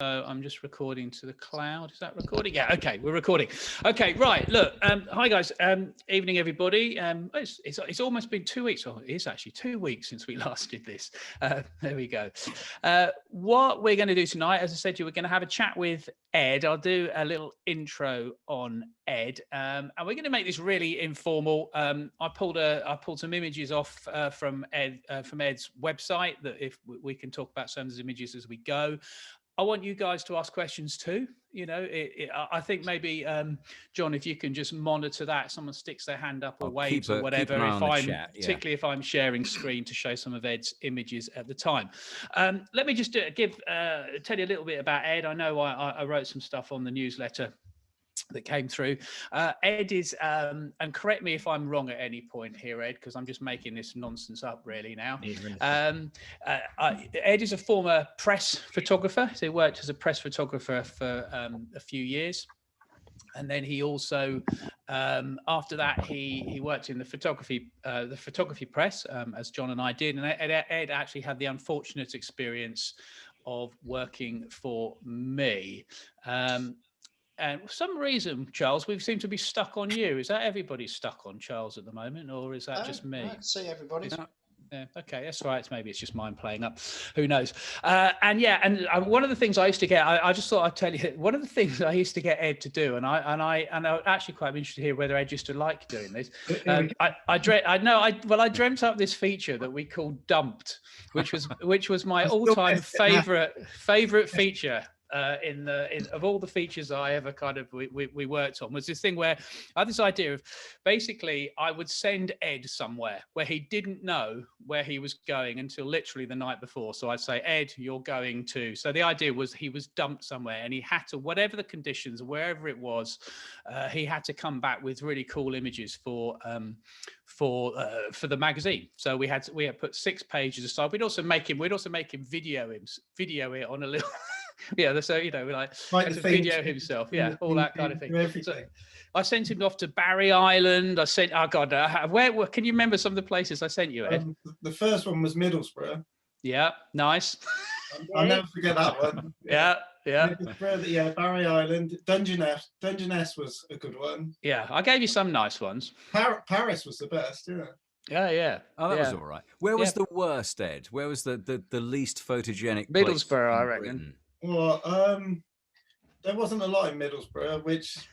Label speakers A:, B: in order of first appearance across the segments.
A: I'm just recording to the cloud. Is that recording? Yeah. Okay, we're recording. Okay, right. Look, hi guys. Evening, everybody. It's almost been 2 weeks. Oh, it is actually 2 weeks since we last did this. There we go. What we're going to do tonight, as I said, we're going to have a chat with Ed. I'll do a little intro on Ed, and we're going to make this really informal. I pulled some images off from Ed's website that if we can talk about some of those images as we go. I want you guys to ask questions too. You know, I think maybe, John, if you can just monitor that, someone sticks their hand up or waves or whatever, particularly if I'm sharing screen to show some of Ed's images at the time. Let me just tell you a little bit about Ed. I know I wrote some stuff on the newsletter that came through. Ed is, and correct me if I'm wrong at any point here, Ed, because I'm just making this nonsense up really now. Ed is a former press photographer. So he worked as a press photographer for a few years. And then he also, after that, he worked in the photography press, as John and I did. And Ed actually had the unfortunate experience of working for me. And for some reason, Charles, we seem to be stuck on you. Is that everybody stuck on Charles at the moment, or is that just me?
B: I can see everybody.
A: Yeah, okay, that's right. Maybe it's just mine playing up. Who knows? And one of the things I used to get, I just thought I'd tell you, one of the things I used to get Ed to do, and I'm actually quite interested to hear whether Ed used to like doing this. I dreamt up this feature that we called Dumped, which was my all-time favorite feature. Of all the features I ever we worked on, was this thing where I had this idea of basically I would send Ed somewhere where he didn't know where he was going until literally the night before. So I'd say, Ed, you're going to. So the idea was he was dumped somewhere and he had to, whatever the conditions, wherever it was, he had to come back with really cool images for the magazine. So we had put 6 pages aside. We'd also make him video it on a little. Yeah, so we like to video himself, all that kind of thing. So I sent him off to Barry Island. I sent, where can you remember some of the places I sent you, Ed?
C: The first one was Middlesbrough.
A: Yeah, nice.
C: I'll never forget that one.
A: Yeah.
C: Barry Island, Dungeness was a good one.
A: Yeah, I gave you some nice ones.
C: Paris was the best,
A: Yeah.
D: Oh, that was all right. Where was the worst, Ed? Where was the least photogenic?
A: Middlesbrough, I reckon.
D: Britain?
C: Well, there wasn't a lot in Middlesbrough,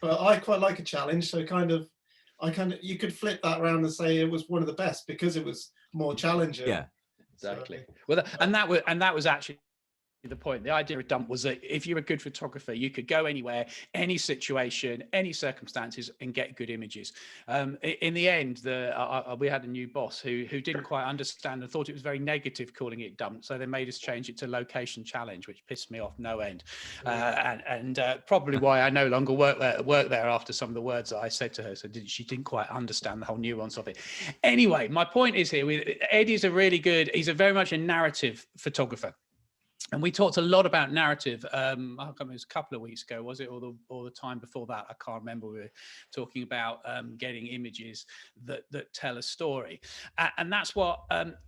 C: but I quite like a challenge. So you could flip that around and say it was one of the best because it was more challenging.
A: Yeah, exactly. Well, and that was actually the point. The idea of Dump was that if you're a good photographer, you could go anywhere, any situation, any circumstances, and get good images. In the end, we had a new boss who didn't quite understand and thought it was very negative calling it Dump. So they made us change it to Location Challenge, which pissed me off no end. And probably why I no longer work there after some of the words that I said to her. So she didn't quite understand the whole nuance of it. Anyway, my point is here, Ed is he's a very much a narrative photographer. And we talked a lot about narrative. I can't remember, it was a couple of weeks ago, was it, or the time before that? I can't remember. We were talking about getting images that tell a story, and that's what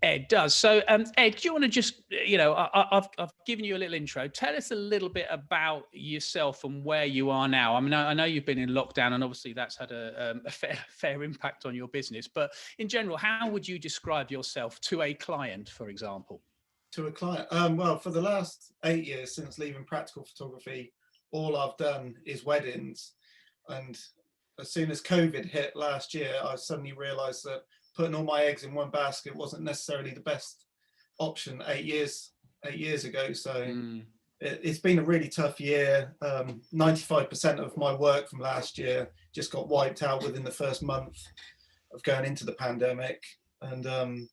A: Ed does. So, Ed, do you want to just, I've given you a little intro. Tell us a little bit about yourself and where you are now. I mean, I know you've been in lockdown, and obviously that's had a fair impact on your business. But in general, how would you describe yourself to a client, for example?
C: To a client, well, for the last 8 years since leaving practical photography, all I've done is weddings. And as soon as COVID hit last year, I suddenly realized that putting all my eggs in one basket wasn't necessarily the best option 8 years ago. So it's been a really tough year. 95% of my work from last year just got wiped out within the first month of going into the pandemic. And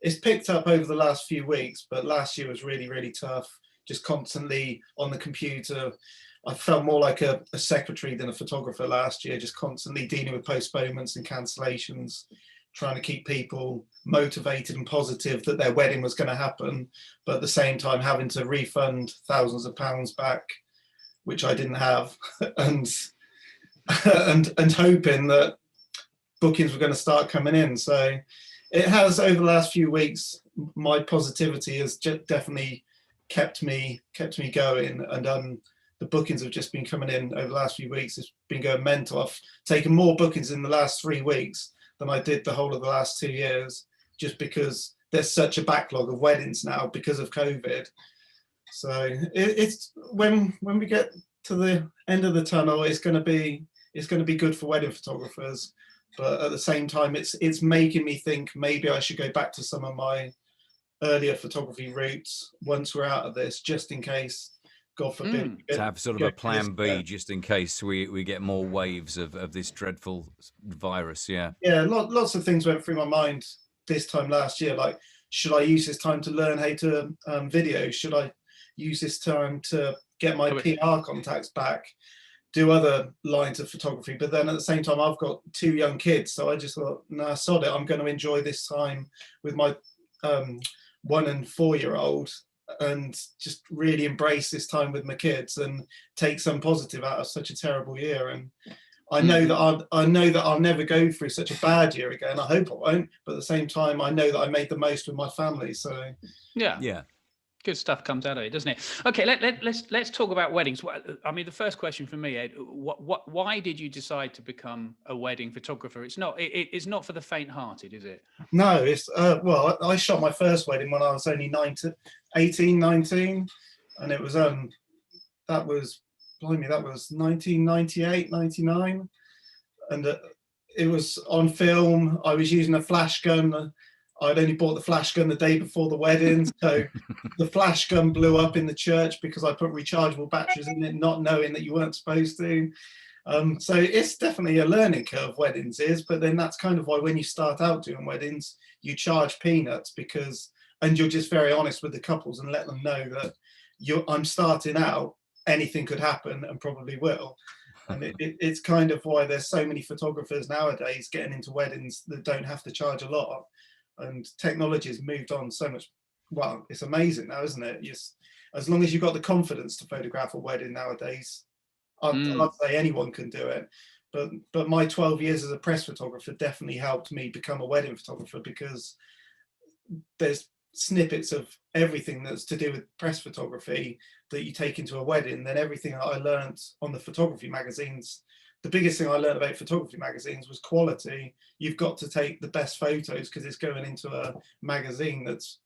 C: it's picked up over the last few weeks, but last year was really, really tough. Just constantly on the computer. I felt more like a secretary than a photographer last year, just constantly dealing with postponements and cancellations, trying to keep people motivated and positive that their wedding was going to happen, but at the same time having to refund thousands of pounds back, which I didn't have, and hoping that bookings were going to start coming in. So it has, over the last few weeks, my positivity has definitely kept me going. And the bookings have just been coming in over the last few weeks. It's been going mental. I've taken more bookings in the last 3 weeks than I did the whole of the last 2 years, just because there's such a backlog of weddings now because of COVID. So it's when we get to the end of the tunnel, it's going to be good for wedding photographers. But at the same time, it's making me think maybe I should go back to some of my earlier photography routes once we're out of this, just in case, God forbid.
D: To have sort of a plan B just in case we get more waves of this dreadful virus. Yeah.
C: Yeah, lots of things went through my mind this time last year. Like, should I use this time to learn how to video? Should I use this time to get my PR contacts back? Do other lines of photography? But then at the same time, I've got 2 young kids. So I just thought, nah, sod it. I'm going to enjoy this time with my 1 and 4-year-old and just really embrace this time with my kids and take some positive out of such a terrible year. And I know that I know that I'll never go through such a bad year again. I hope I won't, but at the same time, I know that I made the most with my family. So
A: yeah, good stuff comes out of it, doesn't it? Okay, let's talk about weddings. I mean, the first question for me, Ed, why did you decide to become a wedding photographer? It's not for the faint-hearted, is it?
C: No, it's well, I shot my first wedding when I was only 19, and it was that was 1998, 99, and it was on film. I was using a flash gun. I'd only bought the flash gun the day before the wedding, so the flash gun blew up in the church because I put rechargeable batteries in it, not knowing that you weren't supposed to. So it's definitely a learning curve, weddings is, but then that's kind of why when you start out doing weddings, you charge peanuts and you're just very honest with the couples and let them know that I'm starting out, anything could happen and probably will. And it's kind of why there's so many photographers nowadays getting into weddings that don't have to charge a lot. And technology has moved on so much. Well, it's amazing now, isn't it? As long as you've got the confidence to photograph a wedding nowadays, I'd say anyone can do it. But my 12 years as a press photographer definitely helped me become a wedding photographer, because there's snippets of everything that's to do with press photography that you take into a wedding. Then everything that I learned on the photography magazines, the biggest thing I learned about photography magazines was quality. You've got to take the best photos because it's going into a magazine that's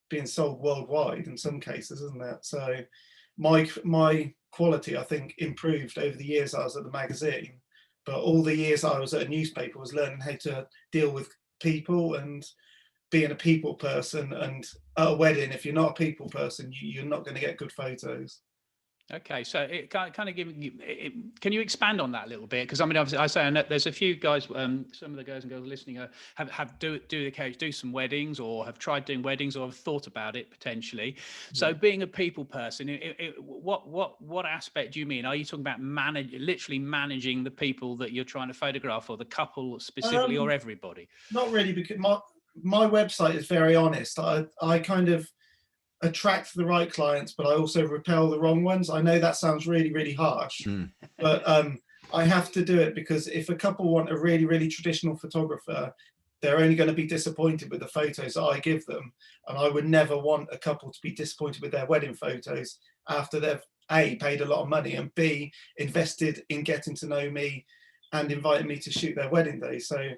C: being sold worldwide in some cases, isn't it? So my quality, I think, improved over the years I was at the magazine. But all the years I was at a newspaper was learning how to deal with people and being a people person. And at a wedding, if you're not a people person, you're not going to get good photos.
A: Okay, so it kind of can you expand on that a little bit? Because I mean, obviously, I know there's a few guys, some of the guys and girls listening do some weddings, or have tried doing weddings, or have thought about it potentially. So, being a people person, what aspect do you mean? Are you talking about literally managing the people that you're trying to photograph, or the couple specifically, or everybody?
C: Not really, because my website is very honest. I kind of attract the right clients, but I also repel the wrong ones. I know that sounds really, really harsh, but I have to do it, because if a couple want a really, really traditional photographer, they're only going to be disappointed with the photos that I give them. And I would never want a couple to be disappointed with their wedding photos after they've A, paid a lot of money, and B, invested in getting to know me and inviting me to shoot their wedding day. So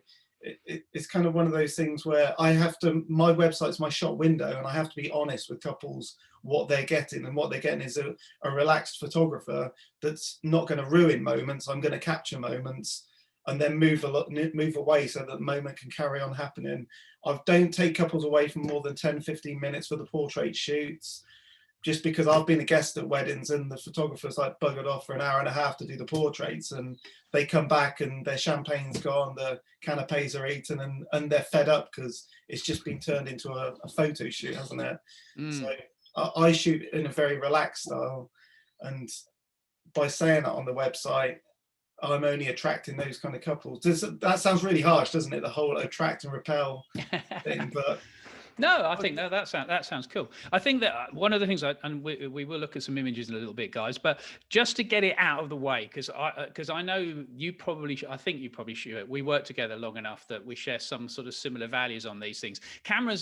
C: it's kind of one of those things where my website's my shop window, and I have to be honest with couples what they're getting, and what they're getting is a relaxed photographer that's not going to ruin moments. I'm going to capture moments and then move away so that the moment can carry on happening. I don't take couples away for more than 10-15 minutes for the portrait shoots, just because I've been a guest at weddings and the photographers like buggered off for an hour and a half to do the portraits, and they come back and their champagne's gone, the canapes are eaten, and they're fed up because it's just been turned into a photo shoot, hasn't it? So I shoot in a very relaxed style, and by saying that on the website, I'm only attracting those kind of couples. That sounds really harsh, doesn't it? The whole attract and repel thing, but
A: No, I think that sounds cool. I think that one of the things, and we will look at some images in a little bit, guys, but just to get it out of the way, because I know you probably, I think you probably should. We work together long enough that we share some sort of similar values on these things. Cameras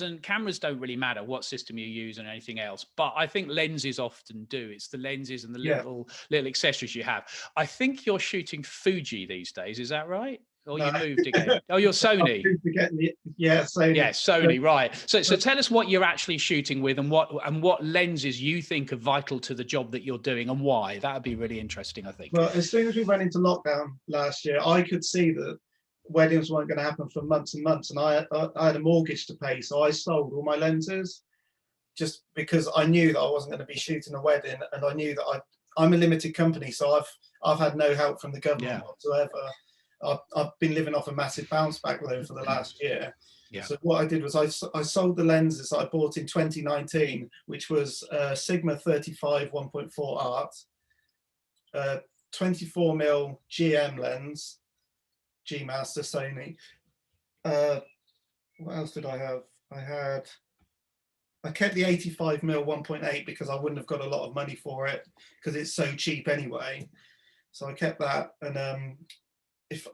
A: don't really matter what system you use and anything else, but I think lenses often do. It's the lenses and the little accessories you have. I think you're shooting Fuji these days. Is that right? Or you moved again? Oh, you're Sony.
C: Sony.
A: Yeah, Sony, right. So tell us what you're actually shooting with and what lenses you think are vital to the job that you're doing and why. That would be really interesting, I think.
C: Well, as soon as we went into lockdown last year, I could see that weddings weren't going to happen for months and months, and I had a mortgage to pay, so I sold all my lenses just because I knew that I wasn't going to be shooting a wedding, and I knew that I'm a limited company, so I've had no help from the government whatsoever. I've been living off a massive bounce back loan for the last year. Yeah. So what I did was I sold the lenses that I bought in 2019, which was Sigma 35 1.4 art, 24mm GM lens, G Master Sony. What else did I have? I kept the 85mm 1.8 because I wouldn't have got a lot of money for it because it's so cheap anyway. So I kept that, and if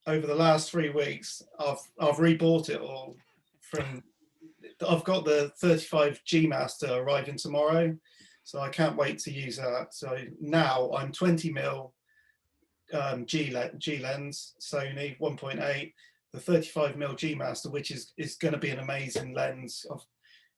C: over the last 3 weeks I've rebought it all from. I've got the 35 G Master arriving tomorrow, so I can't wait to use that. So now I'm 20mm G lens Sony 1.8, the 35mm G Master, which is going to be an amazing lens. I've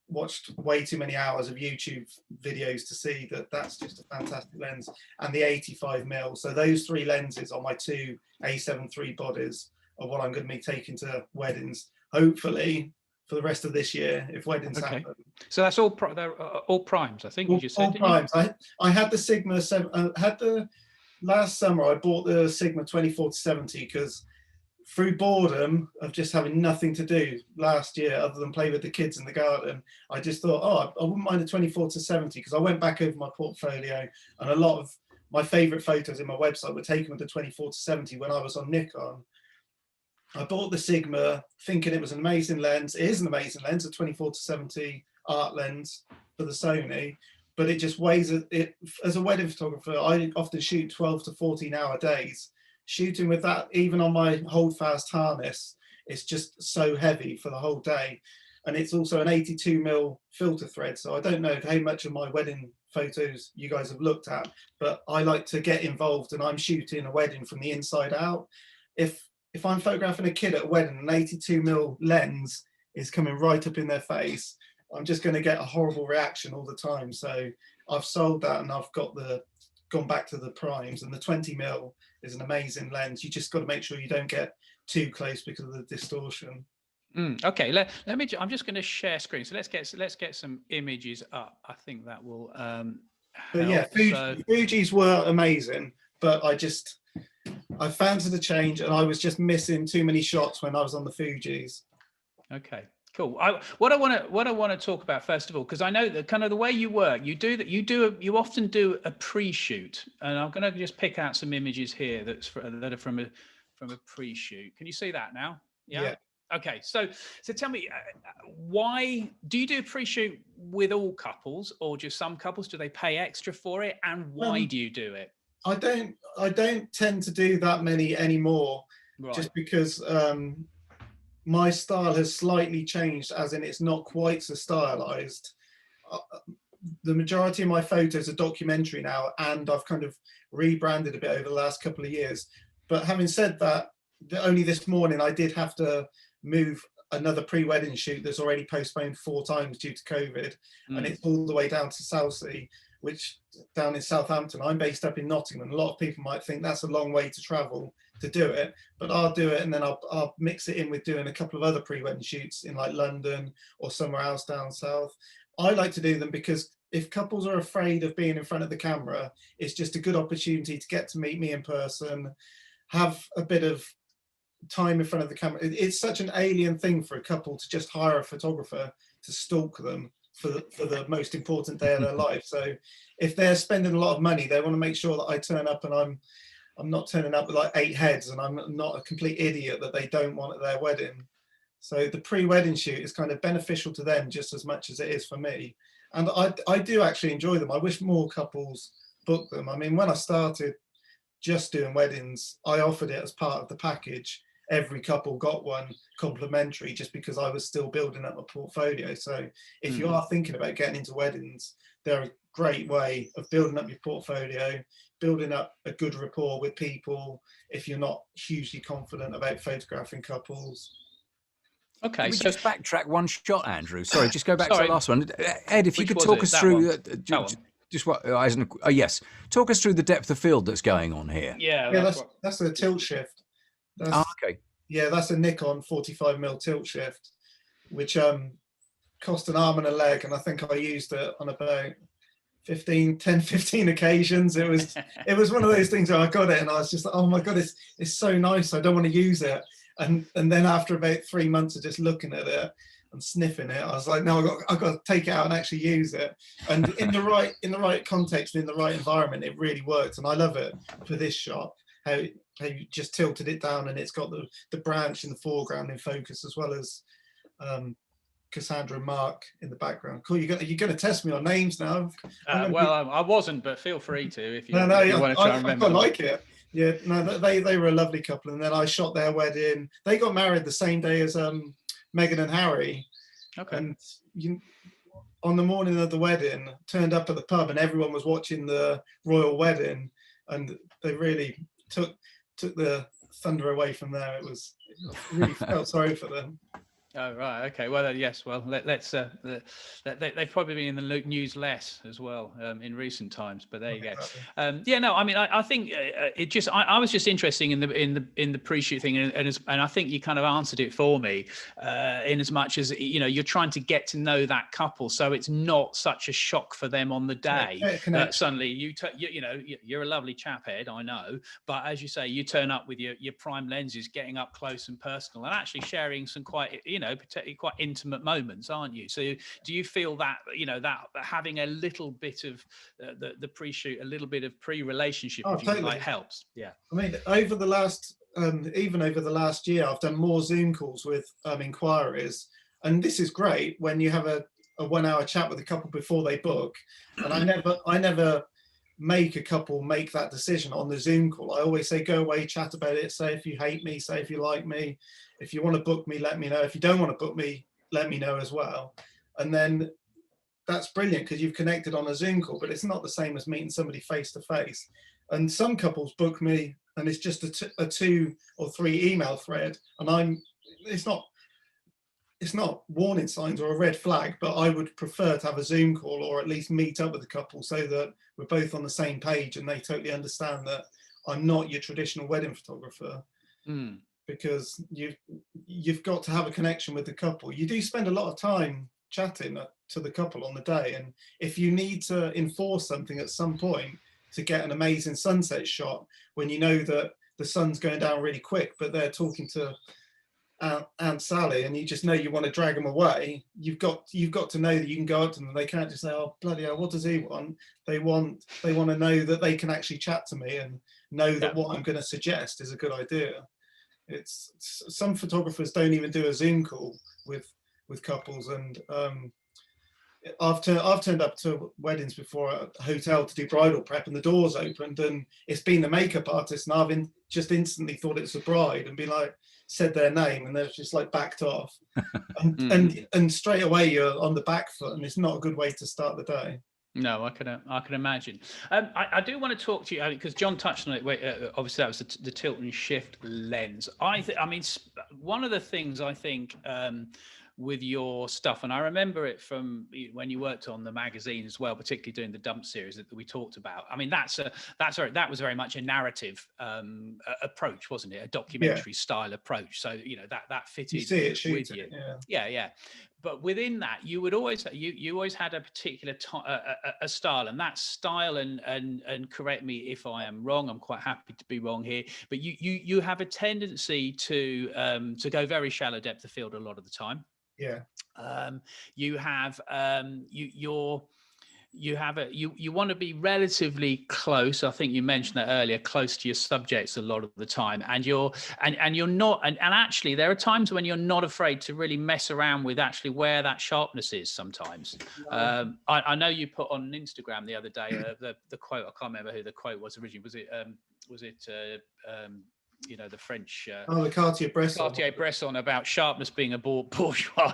C: watched way too many hours of YouTube videos to see that that's just a fantastic lens, and the 85mm. So those three lenses are my two A7 III bodies are what I'm going to be taking to weddings, hopefully for the rest of this year if weddings happen.
A: So that's all they're all primes, I think you just said.
C: All primes. I had the Sigma 7. Had the last summer I bought the Sigma 24-70 because through boredom of just having nothing to do last year other than play with the kids in the garden, I just thought, I wouldn't mind a 24-70 because I went back over my portfolio and a lot of my favorite photos in my website were taken with the 24-70 when I was on Nikon. I bought the Sigma thinking it was an amazing lens. It is an amazing lens, a 24-70 art lens for the Sony, but it just weighs it. As a wedding photographer, I often shoot 12 to 14 hour days. Shooting with that, even on my holdfast harness, it's just so heavy for the whole day. And it's also an 82mm filter thread. So I don't know how much of my wedding photos you guys have looked at, but I like to get involved and I'm shooting a wedding from the inside out. If I'm photographing a kid at a wedding, an 82mm lens is coming right up in their face, I'm just going to get a horrible reaction all the time. So I've sold that and I've gone back to the primes, and the 20mm is an amazing lens. You just got to make sure you don't get too close because of the distortion.
A: Okay, let me. I'm just going to share screen. So let's get some images up. I think that will.
C: But yeah, Fuji's were amazing, but I fancied the change, and I was just missing too many shots when I was on the Fujis.
A: Okay. Cool. What I want to talk about first of all, because I know that kind of the way you work, you often do a pre-shoot, and I'm going to just pick out some images here that are from a pre-shoot. Can you see that now? Yeah. Okay. So tell me, why do you do a pre-shoot with all couples or just some couples? Do they pay extra for it, and why do you do it?
C: I don't tend to do that many anymore, just because. My style has slightly changed, as in it's not quite so stylized. The majority of my photos are documentary now, and I've kind of rebranded a bit over the last couple of years. But having said that, only this morning I did have to move another pre-wedding shoot that's already postponed 4 times due to COVID, and it's all the way down to Southsea, which down in Southampton. I'm based up in Nottingham. A lot of people might think that's a long way to travel to do it, but I'll do it, and then I'll mix it in with doing a couple of other pre-wedding shoots in like London or somewhere else down south. I like to do them because if couples are afraid of being in front of the camera, it's just a good opportunity to get to meet me in person, have a bit of time in front of the camera. It's such an alien thing for a couple to just hire a photographer to stalk them for the most important day of their life. So if they're spending a lot of money, they want to make sure that I turn up, and I'm not turning up with like 8 heads, and I'm not a complete idiot that they don't want at their wedding. So the pre-wedding shoot is kind of beneficial to them just as much as it is for me. And I do actually enjoy them. I wish more couples book them. I mean, when I started just doing weddings, I offered it as part of the package. Every couple got one complimentary just because I was still building up my portfolio. So if you are thinking about getting into weddings, they're a great way of building up your portfolio, building up a good rapport with people if you're not hugely confident about photographing couples.
D: Okay,
A: Okay,
D: we
A: so
D: just backtrack one shot, Andrew. Sorry, just go back to
A: sorry,
D: the last one. Ed, if you
A: which
D: could
A: was
D: talk
A: it?
D: us
A: That
D: through
A: one? That one.
D: just what yes, talk us through the depth of field that's going on here.
A: Yeah,
C: Yeah,
A: that's what.
C: that's a tilt shift. That's,
D: Okay.
C: yeah, that's a Nikon 45mm tilt shift, which cost an arm and a leg, and I think I used it on about 15 occasions. It was one of those things where I got it and I was just like, oh my god, it's so nice, I don't want to use it. And then after about 3 months of just looking at it and sniffing it, I was like, no, I've got to take it out and actually use it. And in the right context, in the right environment, it really worked. And I love it for this shot, how you just tilted it down and it's got the branch in the foreground in focus, as well as Cassandra and Mark in the background. Cool. You're going to test me on names now.
A: Well, I wasn't, but feel free to if you,
C: no,
A: if you want to try and
C: I
A: remember.
C: quite like it. Yeah, no, they were a lovely couple, and then I shot their wedding. They got married the same day as Meghan and Harry.
A: Okay.
C: And on the morning of the wedding, turned up at the pub, and everyone was watching the royal wedding, and they really took the thunder away from there. It really felt sorry for them.
A: Oh, right. Okay. Well, yes. Well, let's. They've probably been in the news less as well in recent times. But there you go. Yeah. No. I mean, I think it just. I was just interested in the pre-shoot thing, and I think you kind of answered it for me, in as much as you're trying to get to know that couple, so it's not such a shock for them on the day that suddenly you're a lovely chap, Ed. I know, but as you say, you turn up with your prime lenses, getting up close and personal, and actually sharing some quite particularly quite intimate moments, aren't you? So do you feel that that having a little bit of the pre-shoot, a little bit of pre-relationship, if you
C: totally.
A: like, helps? Yeah.
C: I mean, over the last even over the last year, I've done more Zoom calls with inquiries, and this is great when you have a 1 hour chat with a couple before they book. And I never make a couple make that decision on the Zoom call. I always say, go away, chat about it, say if you hate me, say if you like me. If you want to book me, let me know. If you don't want to book me, let me know as well. And then that's brilliant because you've connected on a Zoom call, but it's not the same as meeting somebody face to face. And some couples book me and it's just a 2 or 3 email thread, and it's not warning signs or a red flag, but I would prefer to have a Zoom call or at least meet up with a couple so that we're both on the same page and they totally understand that I'm not your traditional wedding photographer. Because you've got to have a connection with the couple. You do spend a lot of time chatting to the couple on the day, and if you need to enforce something at some point to get an amazing sunset shot when you know that the sun's going down really quick, but they're talking to Aunt Sally, and you just know you want to drag them away, you've got to know that you can go up to them. They can't just say, "Oh bloody hell, what does he want?" They want to know that they can actually chat to me and know that what I'm going to suggest is a good idea. It's some photographers don't even do a Zoom call with couples, and I've turned up to weddings before at a hotel to do bridal prep, and the doors opened, and it's been the makeup artist, and I've just instantly thought it's a bride, and be like, said their name, and they're just like backed off, and straight away you're on the back foot, and it's not a good way to start the day.
A: No, I can imagine. I do want to talk to you because John touched on it. Obviously, that was the tilt and shift lens. I mean, one of the things I think with your stuff, and I remember it from when you worked on the magazine as well, particularly doing the dump series that we talked about. I mean, that was very much a narrative approach, wasn't it? A documentary style approach. So that fitted
C: you see it,
A: with you. Yeah. But within that, you would always you always had a particular a style, and that style, and correct me if I am wrong. I'm quite happy to be wrong here. But you have a tendency to go very shallow depth of field a lot of the time.
C: Yeah.
A: You have you have it, you want to be relatively close. I think you mentioned that earlier, close to your subjects a lot of the time, and you're not, and actually there are times when you're not afraid to really mess around with actually where that sharpness is sometimes. I know you put on Instagram the other day the quote, I can't remember who the quote was originally. Was it the French
C: the
A: Cartier-Bresson about sharpness being a bourgeois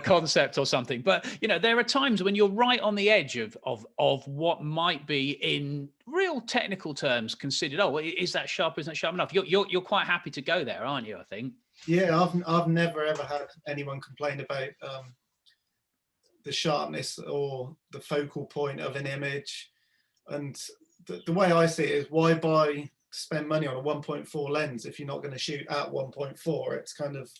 A: concept or something. But there are times when you're right on the edge of what might be, in real technical terms, considered, oh, is that sharp, isn't that sharp enough? You're quite happy to go there, aren't you? I think.
C: Yeah, I've never ever had anyone complain about the sharpness or the focal point of an image. And the way I see it is, why spend money on a 1.4 lens if you're not going to shoot at 1.4? It's kind of,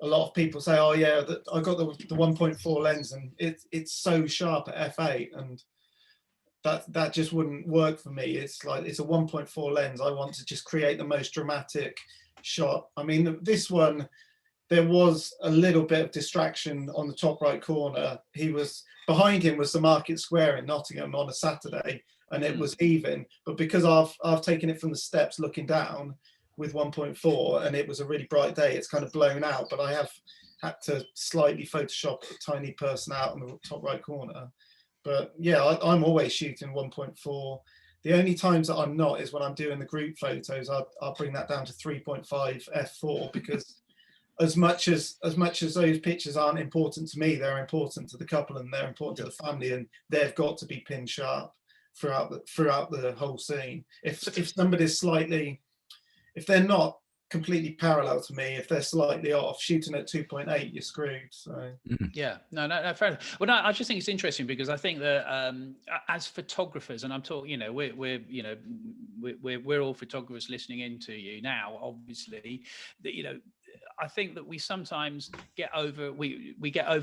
C: a lot of people say, oh yeah, I got the 1.4 lens and it's so sharp at f8, and that just wouldn't work for me. It's like, it's a 1.4 lens. I want to just create the most dramatic shot. I mean, this one, there was a little bit of distraction on the top right corner. Behind him was the Market Square in Nottingham on a Saturday, and it was even, but because I've taken it from the steps looking down with 1.4, and it was a really bright day, it's kind of blown out, but I have had to slightly Photoshop a tiny person out on the top right corner. But yeah, I'm always shooting 1.4. The only times that I'm not is when I'm doing the group photos. I'll bring that down to 3.5 f4, because as much as those pictures aren't important to me, they're important to the couple and they're important to the family, and they've got to be pin sharp throughout the whole scene. If somebody's slightly, if they're not completely parallel to me, if they're slightly off, shooting at 2.8, you're screwed. So
A: yeah, no, fair enough. Well, no, I just think it's interesting, because I think that as photographers, and I'm talking, we're all photographers listening into you now, obviously, that I think that we sometimes get over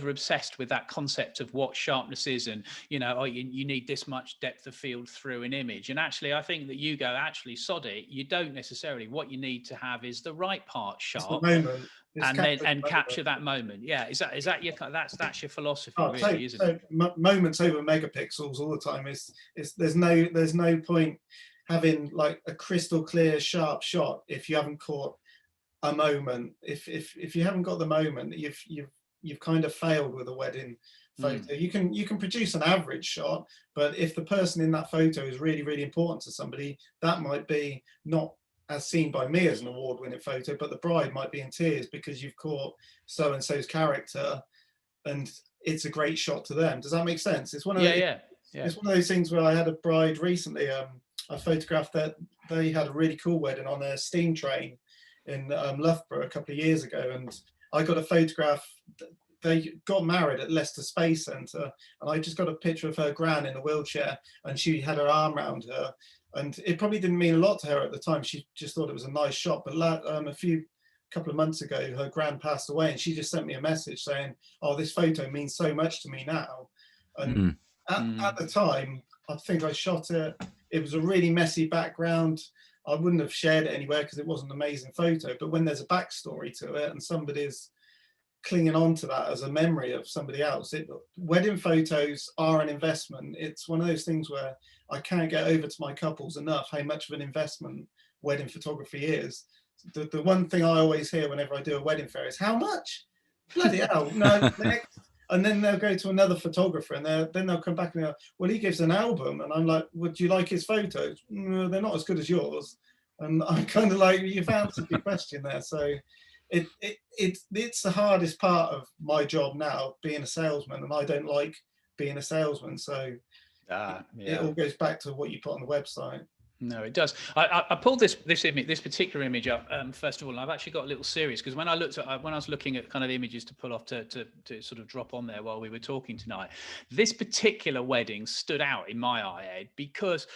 A: obsessed with that concept of what sharpness is, and you need this much depth of field through an image. And actually, I think that you go, actually, sod it, you don't necessarily. What you need to have is the right part sharp, and capture that moment. Yeah, is that your that's your philosophy, really, isn't it?
C: Moments over megapixels all the time. There's no point having like a crystal clear sharp shot if you haven't caught a moment. If you haven't got the moment, you've kind of failed with a wedding photo. You can produce an average shot, but if the person in that photo is really, really important to somebody, that might be not as seen by me as an award-winning photo, but the bride might be in tears because you've caught so and so's character, and it's a great shot to them. Does that make sense? It's one of It's one of those things where I had a bride recently. I photographed that they had a really cool wedding on a steam train in Loughborough a couple of years ago, and I got a photograph. They got married at Leicester Space Centre, and I just got a picture of her gran in a wheelchair, and she had her arm around her, and it probably didn't mean a lot to her at the time. She just thought it was a nice shot. But a couple of months ago, her gran passed away, and she just sent me a message saying, "Oh, this photo means so much to me now." And at the time, I think I shot it. It was a really messy background. I wouldn't have shared it anywhere because it wasn't an amazing photo. But when there's a backstory to it and somebody's clinging on to that as a memory of somebody else, wedding photos are an investment. It's one of those things where I can't get over to my couples enough how much of an investment wedding photography is. The one thing I always hear whenever I do a wedding fair is, how much? Bloody hell, no, next. And then they'll go to another photographer, and then they'll come back and go, well, he gives an album. And I'm like, would you like his photos? No, they're not as good as yours. And I'm kind of like, you've answered your question there. So it's the hardest part of my job now, being a salesman, and I don't like being a salesman. So it all goes back to what you put on the website.
A: No, it does. I pulled this particular image up first of all, and I've actually got a little series, because when I was looking at kind of the images to pull off to sort of drop on there while we were talking tonight, this particular wedding stood out in my eye, Ed, because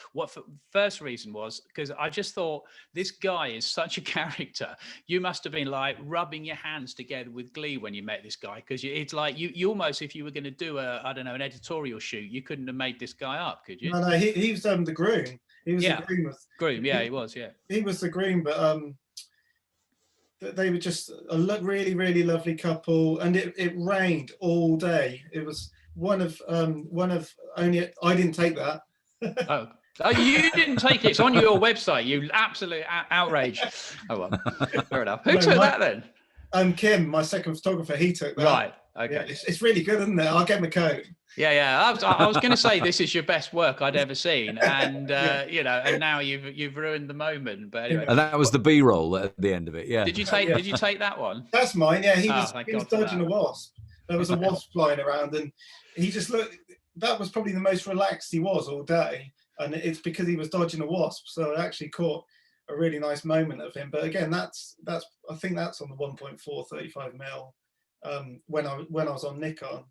A: first reason was because I just thought, this guy is such a character. You must have been like rubbing your hands together with glee when you met this guy, because it's like you almost, if you were going to do an editorial shoot, you couldn't have made this guy up, could you?
C: No, he was the groom. He was the groom.
A: Yeah, he was. Yeah,
C: he was the groom, but they were just a really, really lovely couple, and it rained all day. It was one of only I didn't take that.
A: Oh. Oh, you didn't take it. It's on your website. You absolute outrage. Oh well, fair enough. Who took that then?
C: Kim, my second photographer, he took that.
A: Right. Okay.
C: Yeah, it's really good, isn't it? I'll get my coat.
A: Yeah. I was going to say this is your best work I'd ever seen, and you know, and now you've ruined the moment. But anyway,
D: And that was the B-roll at the end of it. Yeah.
A: Did you take that one?
C: That's mine. Yeah, he was
A: God
C: dodging a wasp. There was a wasp flying around, and he just looked. That was probably the most relaxed he was all day, and it's because he was dodging a wasp. So I actually caught a really nice moment of him. But again, that's I think that's on the 1.4 35mm when I was on Nikon.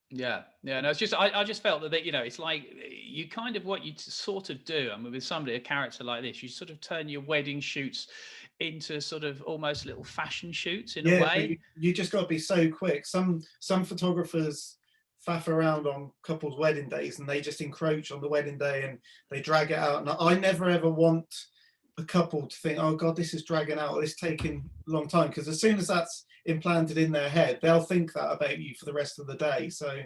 A: Yeah. No, it's just I just felt that, you know, it's like you kind of what you sort of do. I mean, with somebody, a character like this, you sort of turn your wedding shoots into sort of almost little fashion shoots in a way.
C: You just got to be so quick. Some photographers faff around on couples' wedding days and they just encroach on the wedding day and they drag it out. And I never ever want a couple to think, oh God, this is dragging out, or this is taking a long time, because as soon as that's implanted in their head, they'll think that about you for the rest of the day. So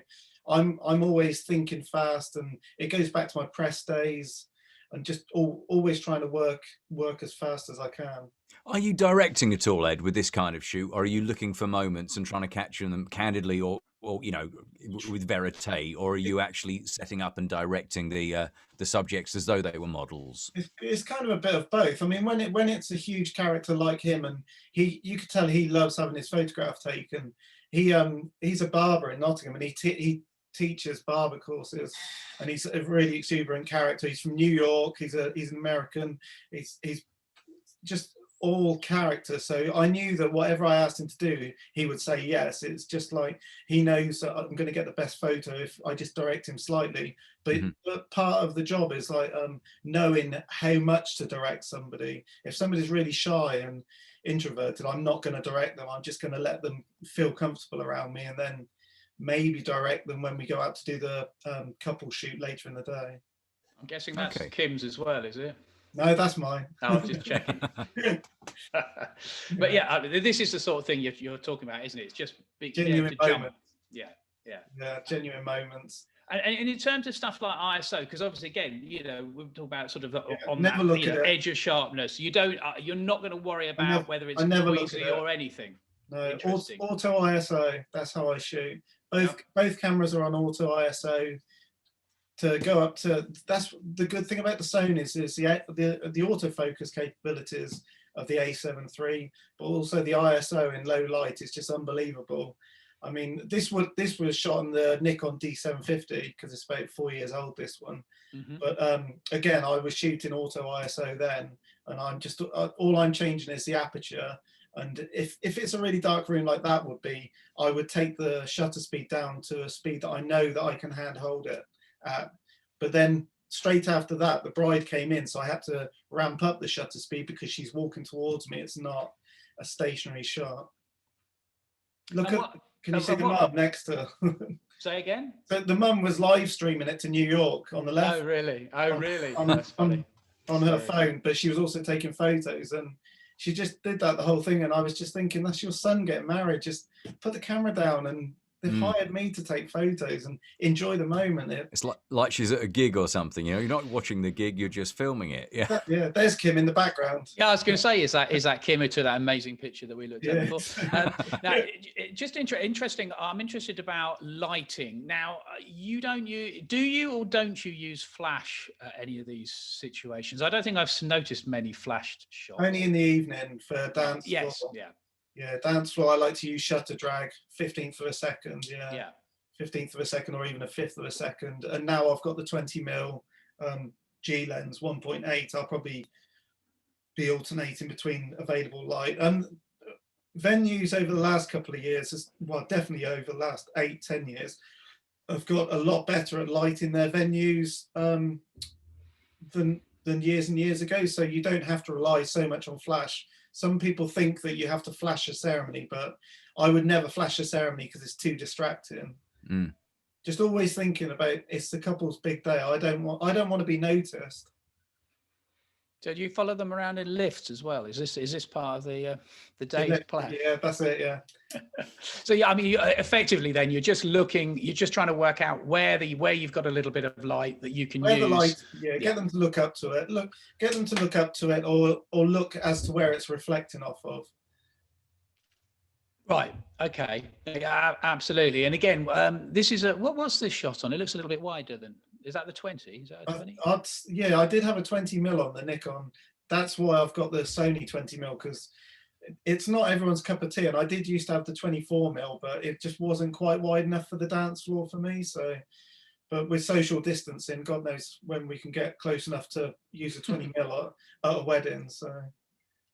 C: I'm always thinking fast, and it goes back to my press days and just always trying to work as fast as I can.
D: Are you directing at all, Ed, with this kind of shoot, or are you looking for moments and trying to capture them candidly, or you know, with verite, or are you actually setting up and directing the subjects as though they were models?
C: It's kind of a bit of both. I mean, when it's a huge character like him, and you could tell he loves having his photograph taken. He's a barber in Nottingham, and he teaches barber courses, and he's a really exuberant character. He's from New York. He's an American. He's just all character. So I knew that whatever I asked him to do, he would say yes. It's just like he knows that I'm going to get the best photo if I just direct him slightly. But part of the job is like knowing how much to direct somebody. If somebody's really shy and introverted, I'm not going to direct them. I'm just going to let them feel comfortable around me, and then maybe direct them when we go out to do the couple shoot later in the day.
A: I'm guessing that's Kim's as well, is it?
C: No, that's mine.
A: I'm just checking. But yeah, this is the sort of thing you're talking about, isn't it? It's just
C: genuine moments.
A: Yeah,
C: genuine moments.
A: And in terms of stuff like ISO, because obviously, again, you know, we're talking about sort of on
C: that
A: edge of sharpness. You're not going to worry about whether it's noisy or anything.
C: No, auto ISO. That's how I shoot. Both cameras are on auto ISO. To go up to, that's the good thing about the Sonys, is the autofocus capabilities of the A7 III, but also the ISO in low light is just unbelievable. I mean, this was shot on the Nikon D750 because it's about 4 years old, this one. But again, I was shooting auto ISO then, and I'm just all I'm changing is the aperture. And if it's a really dark room like that would be, I would take the shutter speed down to a speed that I know that I can handhold it at. But then straight after that, the bride came in, so I had to ramp up the shutter speed because she's walking towards me. It's not a stationary shot. Can you see the mum next to her?
A: Say again?
C: So the mum was live streaming it to New York on the left.
A: Oh, really?
C: On her phone, but she was also taking photos, and she just did that the whole thing. And I was just thinking, that's your son getting married. Just put the camera down, and they've hired me to take photos and enjoy the moment.
D: It's like she's at a gig or something, you know. You're not watching the gig, you're just filming it. Yeah.
C: Yeah, there's Kim in the background.
A: Yeah, I was going to say, is that Kim who took that amazing picture that we looked at before? Now, just interesting. I'm interested about lighting. Now, do you or don't you use flash at any of these situations? I don't think I've noticed many flashed shots.
C: Only in the evening for dance.
A: Yes,
C: floor.
A: Yeah,
C: dance floor, I like to use shutter drag, 15th of a second, 15th of a second, or even a fifth of a second. And now I've got the 20mm G lens, 1.8. I'll probably be alternating between available light. Venues over the last couple of years, definitely over the last 8-10 years, have got a lot better at lighting their venues than years and years ago. So you don't have to rely so much on flash. Some people think that you have to flash a ceremony, but I would never flash a ceremony because it's too distracting. Just always thinking about it's the couple's big day. I don't want to be noticed.
A: So do you follow them around in lifts as well? Is this part of the day's plan?
C: Yeah, that's it. Yeah.
A: So yeah, I mean, effectively, then you're just trying to work out where you've got a little bit of light that you can
C: Where the
A: use.
C: light, yeah, get them to look up to it. Get them to look up to it, or look as to where it's reflecting off of.
A: Right. Okay. Yeah, absolutely. And again, this is what's this shot on? It looks a little bit wider than. Is that the 20? Is that a 20?
C: Yeah, I did have a 20mm on the Nikon. That's why I've got the Sony 20mm, because it's not everyone's cup of tea. And I did used to have the 24mm, but it just wasn't quite wide enough for the dance floor for me. So, but with social distancing, God knows when we can get close enough to use a 20mm at a wedding. So.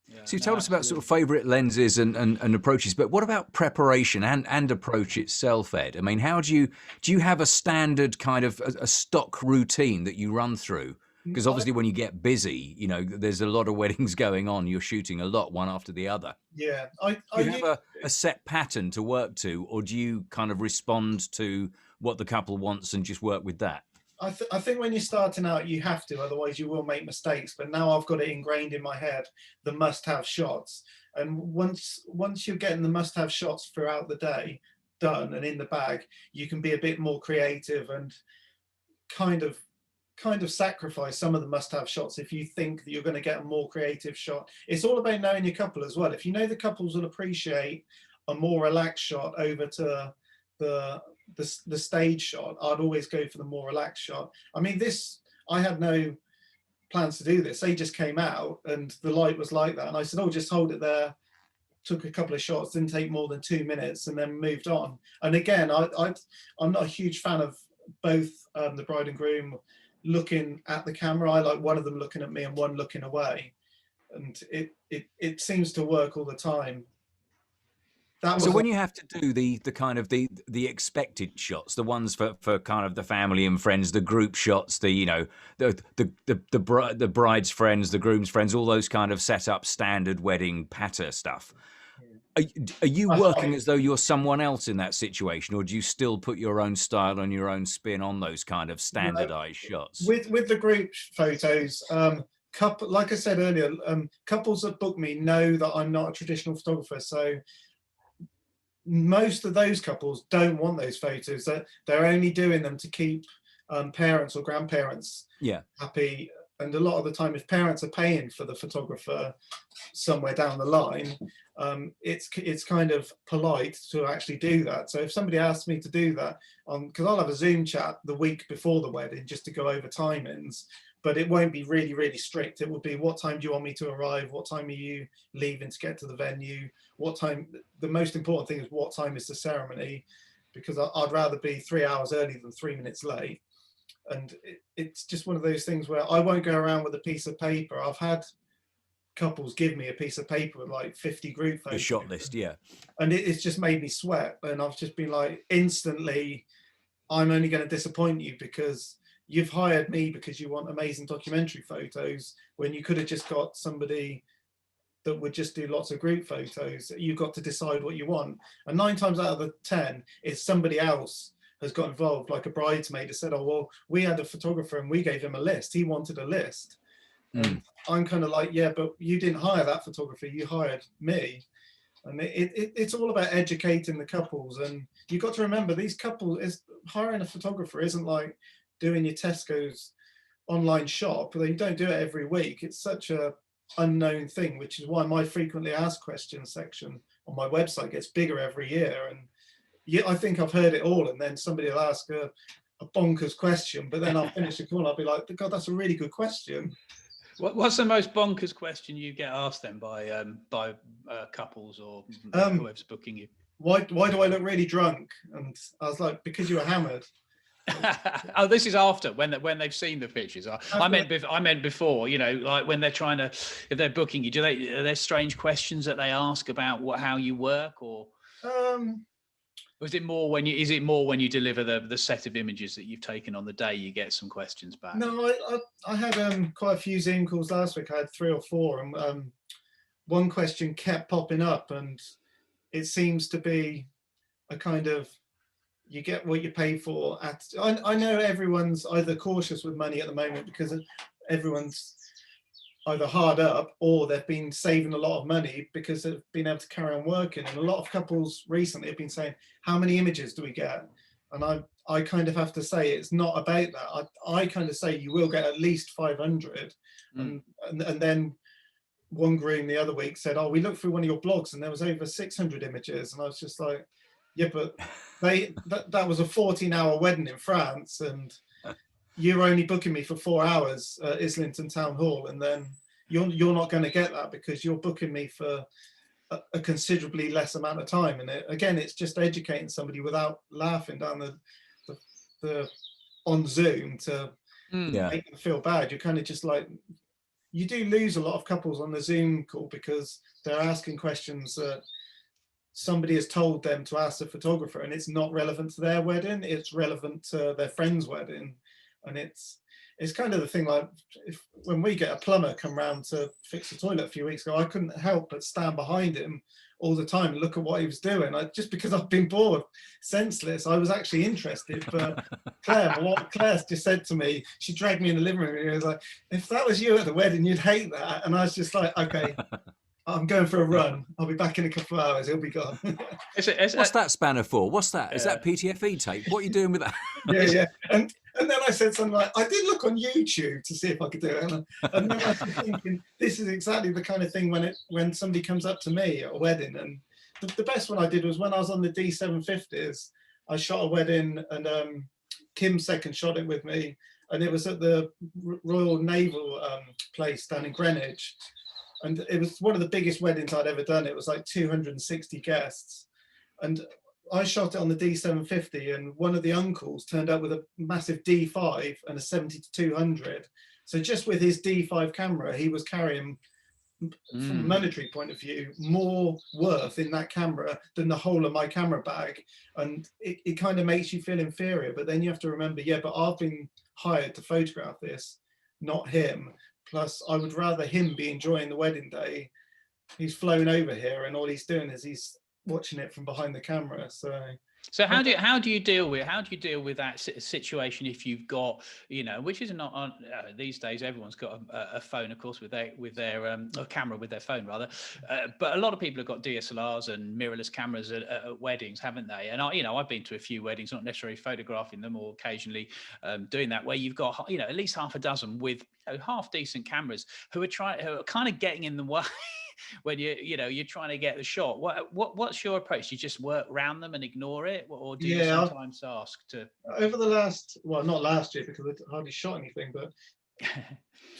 A: Yeah,
D: So you told us about sort of favourite lenses and approaches, but what about preparation and approach itself, Ed? I mean, how do you have a standard kind of a stock routine that you run through? Because obviously when you get busy, you know, there's a lot of weddings going on. You're shooting a lot, one after the other.
C: Yeah.
D: Do you have a set pattern to work to, or do you kind of respond to what the couple wants and just work with that?
C: I think when you're starting out, you have to, otherwise you will make mistakes. But now I've got it ingrained in my head, the must-have shots. And once you're getting the must-have shots throughout the day done and in the bag, you can be a bit more creative and kind of sacrifice some of the must-have shots if you think that you're going to get a more creative shot. It's all about knowing your couple as well. If you know the couples will appreciate a more relaxed shot over to the stage shot, I'd always go for the more relaxed shot. I mean, I had no plans to do this. They just came out and the light was like that, and I said, "Oh, just hold it there." Took a couple of shots, didn't take more than 2 minutes, and then moved on. And again, I'm not a huge fan of both the bride and groom looking at the camera. I like one of them looking at me and one looking away, and it seems to work all the time.
D: So when you have to do the kind of the expected shots, the ones for kind of the family and friends, the group shots, the bride's friends, the groom's friends, all those kind of set up standard wedding patter stuff. Are you working as though you're someone else in that situation, or do you still put your own style and your own spin on those kind of standardized shots?
C: With the group photos, like I said earlier, couples that book me know that I'm not a traditional photographer, so most of those couples don't want those photos. They're only doing them to keep parents or grandparents happy. And a lot of the time, if parents are paying for the photographer somewhere down the line, it's kind of polite to actually do that. So if somebody asks me to do that, because I'll have a Zoom chat the week before the wedding just to go over timings, but it won't be really, really strict. It will be, what time do you want me to arrive? What time are you leaving to get to the venue? What time? The most important thing is, what time is the ceremony? Because I'd rather be 3 hours early than 3 minutes late. And it's just one of those things where I won't go around with a piece of paper. I've had couples give me a piece of paper with like 50 group photos.
D: A shot list, yeah.
C: And it's just made me sweat. And I've just been like, instantly, I'm only going to disappoint you because you've hired me because you want amazing documentary photos, when you could have just got somebody that would just do lots of group photos. You've got to decide what you want. And 9 times out of the 10, it's somebody else has got involved, like a bridesmaid has said, "Oh, well, we had a photographer and we gave him a list. He wanted a list." And I'm kind of like, yeah, but you didn't hire that photographer, you hired me. And it's all about educating the couples. And you've got to remember, these couples, hiring a photographer isn't like doing your Tesco's online shop. You don't do it every week. It's such a unknown thing, which is why my frequently asked questions section on my website gets bigger every year. And yeah, I think I've heard it all, and then somebody will ask a bonkers question, but then I'll finish the call and I'll be like, God, that's a really good question.
A: What's the most bonkers question you get asked then by couples or whoever's booking you?
C: Why do I look really drunk? And I was like, because you were hammered.
A: Oh, this is after when they've seen the pictures. I meant before, you know, like when they're trying to, if they're booking you, are there strange questions that they ask about how you work, or is it more when you deliver the set of images that you've taken on the day, you get some questions back?
C: No, I had quite a few Zoom calls last week. I had 3 or 4, and one question kept popping up, and it seems to be a kind of, you get what you pay for. I know everyone's either cautious with money at the moment because everyone's either hard up or they've been saving a lot of money because they've been able to carry on working. And a lot of couples recently have been saying, how many images do we get? And I kind of have to say it's not about that. I kind of say you will get at least 500. And then one groom the other week said, oh, we looked through one of your blogs and there was over 600 images. And I was just like, yeah, but that was a 14-hour wedding in France, and you're only booking me for 4 hours at Islington Town Hall, and then you're not going to get that because you're booking me for a considerably less amount of time. And again, it's just educating somebody without laughing down the on Zoom to make them feel bad. You're kind of just like, you do lose a lot of couples on the Zoom call because they're asking questions that somebody has told them to ask the photographer, and it's not relevant to their wedding, it's relevant to their friend's wedding. And it's kind of the thing, like when we get a plumber come round to fix the toilet a few weeks ago, I couldn't help but stand behind him all the time and look at what he was doing. Just because I've been bored senseless, I was actually interested. But what Claire just said to me, she dragged me in the living room and she was like, if that was you at the wedding, you'd hate that. And I was just like, okay, I'm going for a run. I'll be back in a couple of hours. He'll be gone.
D: What's that spanner for? What's that? Is that PTFE tape? What are you doing with that?
C: Yeah. And then I said something like, I did look on YouTube to see if I could do it. And then I was thinking, this is exactly the kind of thing when somebody comes up to me at a wedding. And the best one I did was when I was on the D750s, I shot a wedding, and Kim second shot it with me. And it was at the Royal Naval place down in Greenwich. And it was one of the biggest weddings I'd ever done. It was like 260 guests. And I shot it on the D750, and one of the uncles turned up with a massive D5 and a 70-200. So just with his D5 camera, he was carrying, from a monetary point of view, more worth in that camera than the whole of my camera bag. And it kind of makes you feel inferior. But then you have to remember, yeah, but I've been hired to photograph this, not him. Plus, I would rather him be enjoying the wedding day. He's flown over here, and all he's doing is he's watching it from behind the camera. So
A: how do you deal with that situation if you've got, which is not on these days, everyone's got a phone, of course, with their a camera with their phone rather, but a lot of people have got DSLRs and mirrorless cameras at weddings, haven't they? And I've been to a few weddings, not necessarily photographing them or occasionally doing that, where you've got at least half a dozen with half decent cameras who are kind of getting in the way. When you're trying to get the shot, what's your approach? Do you just work around them and ignore it, or do you sometimes ask to?
C: Over the last, well, not last year because I hardly shot anything, but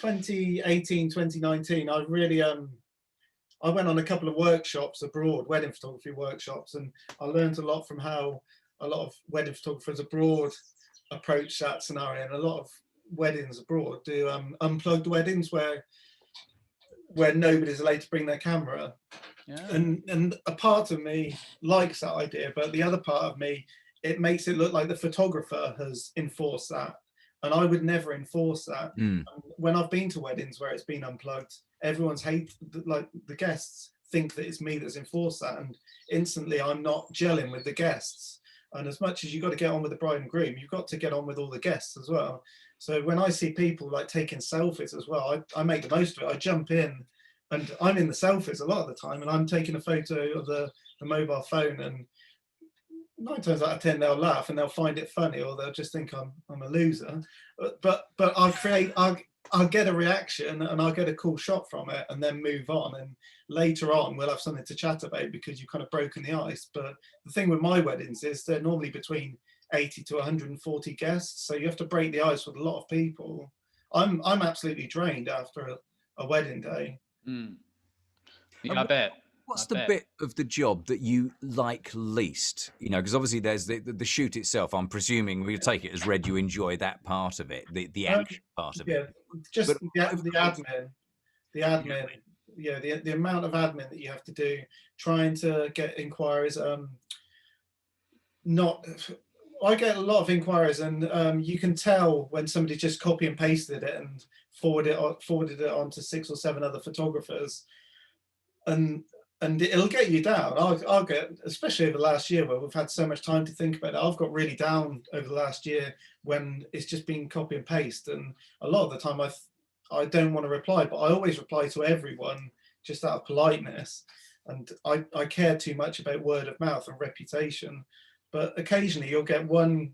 C: 2018, 2019, I really I went on a couple of workshops abroad, wedding photography workshops, and I learned a lot from how a lot of wedding photographers abroad approach that scenario. And a lot of weddings abroad do unplugged weddings where nobody's allowed to bring their camera. Yeah. And a part of me likes that idea, but the other part of me, it makes it look like the photographer has enforced that. And I would never enforce that. When I've been to weddings where it's been unplugged, everyone's like the guests think that it's me that's enforced that. And instantly I'm not gelling with the guests. And as much as you've got to get on with the bride and groom, you've got to get on with all the guests as well. So when I see people like taking selfies as well, I make the most of it. I jump in and I'm in the selfies a lot of the time, and I'm taking a photo of the mobile phone, and 9 times out of 10 they'll laugh and they'll find it funny, or they'll just think I'm a loser. But I'll get a reaction and I'll get a cool shot from it and then move on. And later on we'll have something to chat about because you've kind of broken the ice. But the thing with my weddings is they're normally between 80 to 140 guests, so you have to break the ice with a lot of people. I'm absolutely drained after a wedding day.
A: Yeah, I bet.
D: What's the bit of the job that you like least? Because obviously there's the shoot itself. I'm presuming we'll take it as read you enjoy that part of it, the action part of it.
C: Just the admin. The admin. Yeah, the amount of admin that you have to do, trying to get inquiries. I get a lot of inquiries, and you can tell when somebody just copy and pasted it and forwarded it on to 6 or 7 other photographers, and it'll get you down. I'll get, especially over the last year where we've had so much time to think about it, I've got really down over the last year when it's just been copy and paste. And a lot of the time I don't want to reply, but I always reply to everyone just out of politeness. And I care too much about word of mouth and reputation. But occasionally you'll get one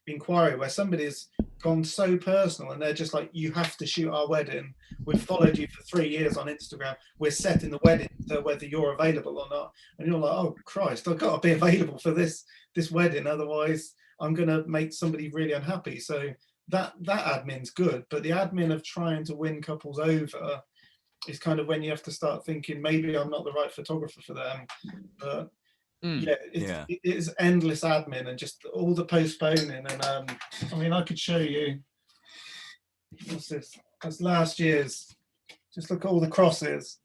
C: inquiry where somebody's gone so personal and they're just like, you have to shoot our wedding. We've followed you for 3 years on Instagram. We're setting the wedding to whether you're available or not. And you're like, oh Christ, I've got to be available for this wedding. Otherwise I'm going to make somebody really unhappy. So that admin's good, but the admin of trying to win couples over is kind of when you have to start thinking maybe I'm not the right photographer for them. But it is endless admin and just all the postponing. And I mean, I could show you, what's this? That's last year's. Just look at all the crosses.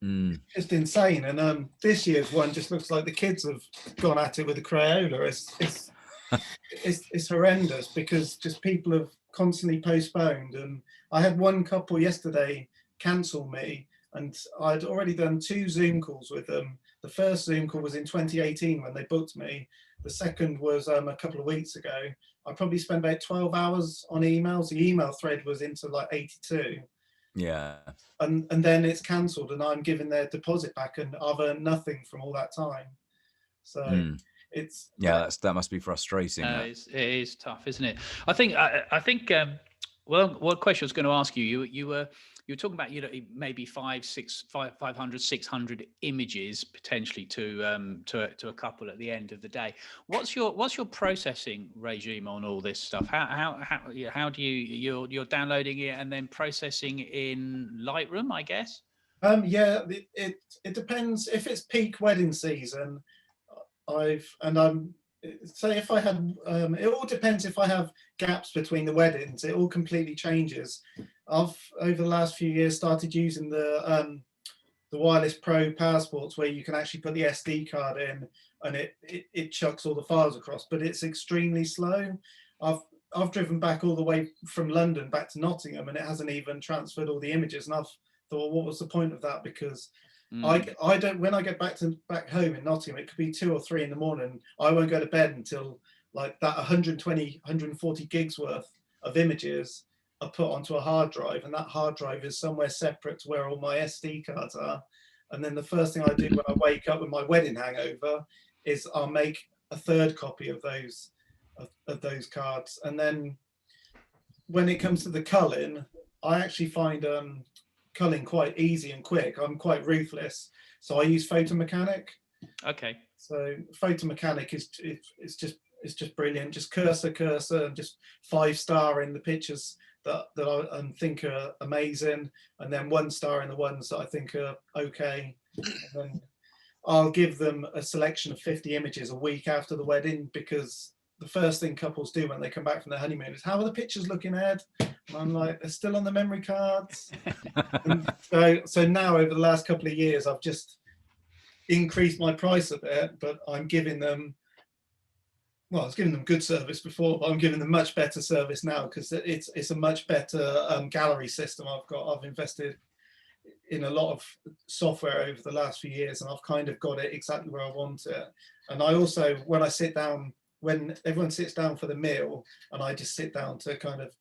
C: Just insane. And this year's one just looks like the kids have gone at it with a Crayola. It's horrendous because just people have constantly postponed. And I had one couple yesterday cancel me, and I'd already done 2 Zoom calls with them. The first Zoom call was in 2018 when they booked me. The second was a couple of weeks ago. I probably spent about 12 hours on emails. The email thread was into like 82.
D: Yeah.
C: And then it's cancelled and I'm giving their deposit back and I've earned nothing from all that time. So it's...
D: Yeah, that must be frustrating.
A: It is tough, isn't it? I think well, what question I was going to ask you, you were talking about, maybe 500, 600 images potentially to a couple at the end of the day. What's your processing regime on all this stuff? How do you're downloading it and then processing in Lightroom, I guess?
C: Yeah, it depends. If it's peak wedding season, say if I had, it all depends if I have gaps between the weddings. It all completely changes. I've over the last few years started using the Wireless Pro passports where you can actually put the SD card in and it chucks all the files across, but it's extremely slow. I've driven back all the way from London back to Nottingham and it hasn't even transferred all the images, and I've thought, what was the point of that? Because I don't, when I get back home in Nottingham, it could be 2 or 3 in the morning. I won't go to bed until like that 120, 140 gigs worth of images are put onto a hard drive, and that hard drive is somewhere separate to where all my SD cards are. And then the first thing I do when I wake up with my wedding hangover is I'll make a 3rd copy of those cards. And then when it comes to the culling, I actually find culling quite easy and quick. I'm quite ruthless, so I use Photo Mechanic.
A: Okay. So
C: Photo Mechanic is it's just brilliant. Just cursor, and just 5-star in the pictures that I think are amazing, and then 1-star in the ones that I think are okay. And then I'll give them a selection of 50 images a week after the wedding, because the first thing couples do when they come back from their honeymoon is, how are the pictures looking, Ed? And I'm like, they're still on the memory cards. so now over the last couple of years, I've just increased my price a bit, but I'm giving them, well, I was giving them good service before, but I'm giving them much better service now because it's a much better gallery system I've got. I've invested in a lot of software over the last few years, and I've kind of got it exactly where I want it. And I also, when I sit down, when everyone sits down for the meal, and I just sit down to kind of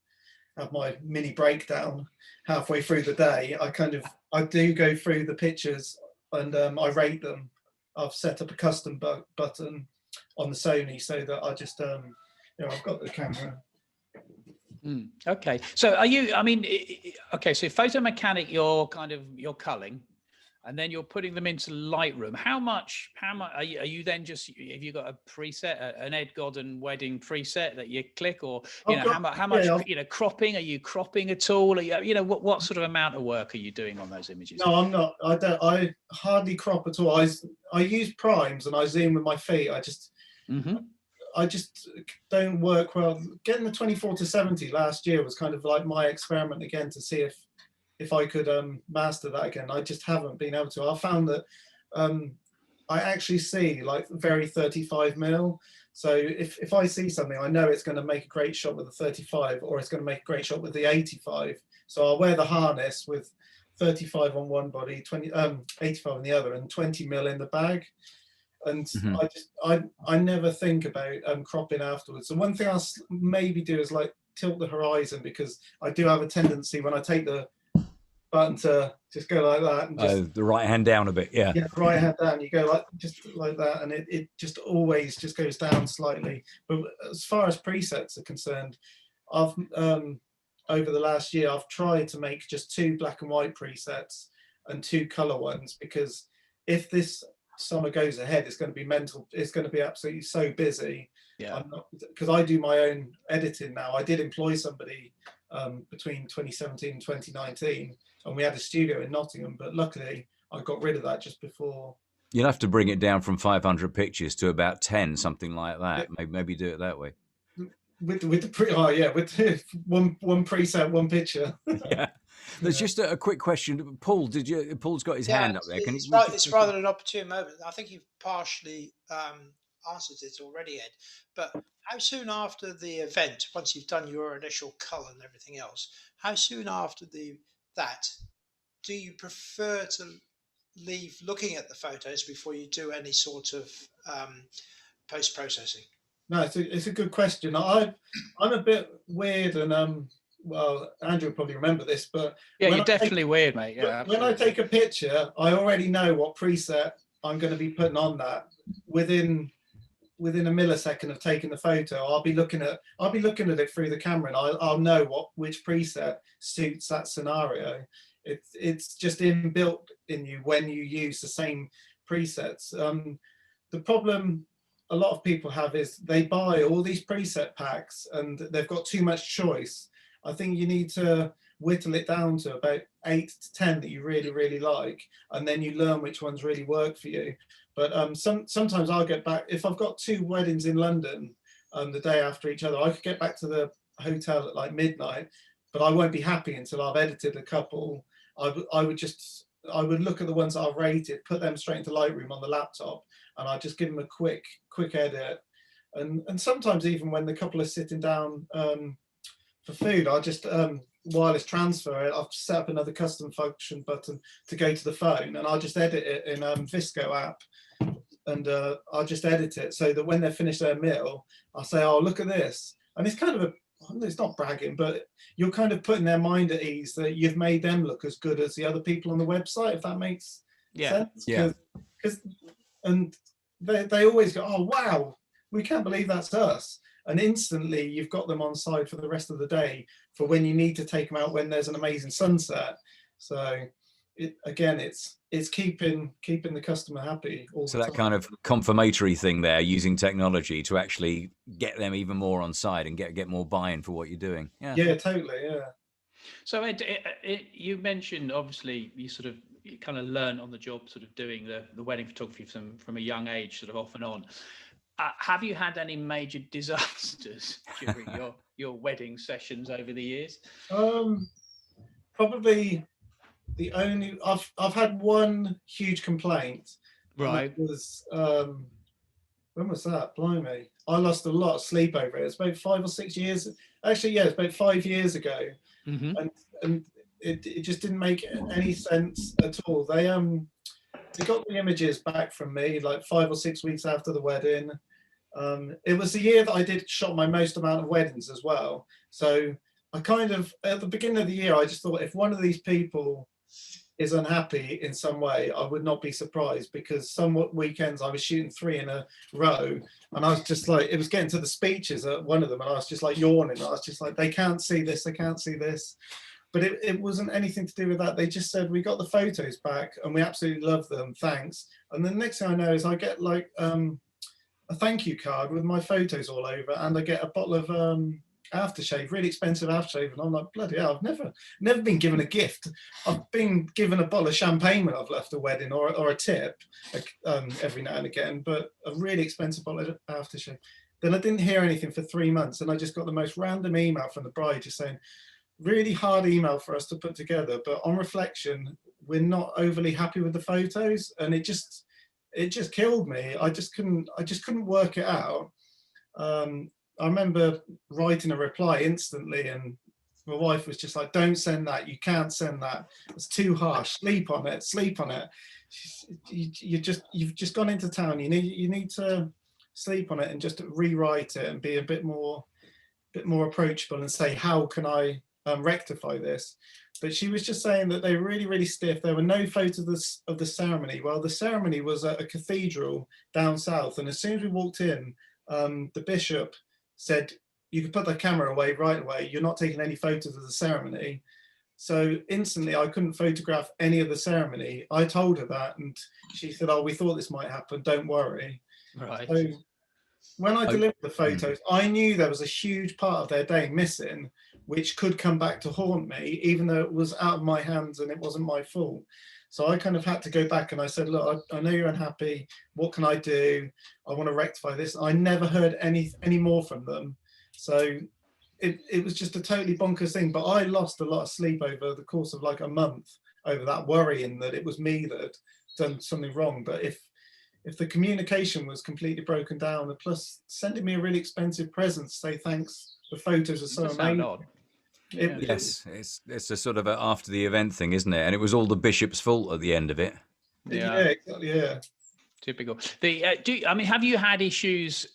C: have my mini breakdown halfway through the day, I do go through the pictures and I rate them. I've set up a custom button on the Sony so that I just, I've got the camera.
A: Okay, so are you, okay, so Photo Mechanic, you're culling, and then you're putting them into Lightroom. How much are you then just, have you got a preset, an Ed Godden wedding preset that you click, or how much cropping? Are you cropping at all? Are you, what sort of amount of work are you doing on those images?
C: No, I'm not. I hardly crop at all. I use primes and I zoom with my feet. I just don't work well. Getting the 24-70 last year was kind of like my experiment again to see if I could master that again. I just haven't been able to. I found that I actually see like very 35mm. So if I see something, I know it's going to make a great shot with the 35, or it's going to make a great shot with the 85. So I'll wear the harness with 35 on one body, 85 on the other, and 20mm in the bag. And I never think about cropping afterwards. So one thing I'll maybe do is like tilt the horizon, because I do have a tendency when I take the button to just go like that, and just
D: the right hand down a bit. Yeah.
C: right hand down, you go like just like that, and it just always just goes down slightly. But as far as presets are concerned, I've over the last year I've tried to make just 2 black and white presets and 2 color ones, because if this summer goes ahead, it's going to be mental. It's going to be absolutely so busy.
A: Yeah.
C: Because I do my own editing now. I did employ somebody between 2017 and 2019, and we had a studio in Nottingham, but luckily I got rid of that just before.
D: You'll have to bring it down from 500 pictures to about 10, something like that. Maybe do it that way.
C: With one preset, one picture.
D: Yeah. There's just a quick question. Paul, Paul's got his hand up there.
B: It's rather an opportune moment. I think you've partially answered it already, Ed. But how soon after the event, once you've done your initial colour and everything else, how soon after that do you prefer to leave looking at the photos before you do any sort of post-processing?
C: No, it's a good question. I'm a bit weird, and well, Andrew will probably remember this, but
A: yeah, you're definitely weird, mate. Yeah,
C: when I take a picture, I already know what preset I'm going to be putting on that within a millisecond of taking the photo. I'll be looking at it through the camera, and I'll know which preset suits that scenario. It's just inbuilt in you when you use the same presets. The problem a lot of people have is they buy all these preset packs and they've got too much choice. I think you need to whittle it down to about 8 to 10 that you really, really like, and then you learn which ones really work for you. But sometimes I'll get back, if I've got 2 weddings in London the day after each other, I could get back to the hotel at like midnight, but I won't be happy until I've edited a couple. I would look at the ones that I've rated, put them straight into Lightroom on the laptop, and I just give them a quick edit. And sometimes even when the couple are sitting down for food, I just wireless transfer it. I've set up another custom function button to go to the phone, and I'll just edit it in Visco app, and I'll just edit it so that when they finish their meal, I'll say, oh, look at this. And it's kind of it's not bragging, but you're kind of putting their mind at ease that you've made them look as good as the other people on the website, if that makes sense.
D: Yeah.
C: And they always go, oh, wow, we can't believe that's us. And instantly you've got them on side for the rest of the day for when you need to take them out when there's an amazing sunset. So it's keeping the customer happy all the time.
D: So that kind of confirmatory thing there, using technology to actually get them even more on side and get more buy-in for what you're doing.
C: Yeah, totally. Yeah.
A: So Ed, you mentioned obviously you kind of learn on the job, sort of doing the wedding photography from a young age, sort of off and on. Have you had any major disasters during your wedding sessions over the years?
C: Probably the only I've had one huge complaint.
A: Right.
C: It was when was that? Blimey! I lost a lot of sleep over it. It's about 5 or 6 years. Actually, yeah, it's about 5 years ago, and it just didn't make any sense at all. They got the images back from me like 5 or 6 weeks after the wedding. It was the year that I shot my most amount of weddings as well. So I kind of, at the beginning of the year, I just thought if one of these people is unhappy in some way, I would not be surprised, because some weekends I was shooting 3 in a row, and I was just like, it was getting to the speeches at one of them, and I was just like yawning. I was just like, they can't see this, they can't see this. But it wasn't anything to do with that. They just said, we got the photos back and we absolutely love them, thanks. And the next thing I know is I get like a thank you card with my photos all over, and I get a bottle of aftershave, really expensive aftershave, and I'm like, bloody hell, I've never been given a gift. I've been given a bottle of champagne when I've left a wedding, or a tip every now and again, but a really expensive bottle of aftershave. Then I didn't hear anything for 3 months, and I just got the most random email from the bride just saying, really hard email for us to put together, but on reflection, we're not overly happy with the photos. And it just killed me. I just couldn't work it out. I remember writing a reply instantly, and my wife was just like, don't send that, you can't send that, it's too harsh, sleep on it. You've just gone into town, you need to sleep on it and just rewrite it and be a bit more bit more approachable and say, how can I rectify this? But she was just saying that they were really, really stiff. There were no photos of the ceremony. Well, the ceremony was at a cathedral down south. And as soon as we walked in, the bishop said, you can put the camera away right away. You're not taking any photos of the ceremony. So instantly I couldn't photograph any of the ceremony. I told her that, and she said, oh, we thought this might happen. Don't worry.
A: Right.
C: So when I delivered the photos, I knew there was a huge part of their day missing, which could come back to haunt me, even though it was out of my hands and it wasn't my fault. So I kind of had to go back and I said, look, I know you're unhappy. What can I do? I want to rectify this. I never heard any more from them. So it was just a totally bonkers thing. But I lost a lot of sleep over the course of like a month over that, worrying that it was me that had done something wrong. But if the communication was completely broken down, and plus sending me a really expensive present to say thanks, the photos are so amazing.
D: Yes, it's a sort of a after the event thing, isn't it? And it was all the bishop's fault at the end of it.
C: Yeah, exactly. Yeah.
A: Typical. Have you had issues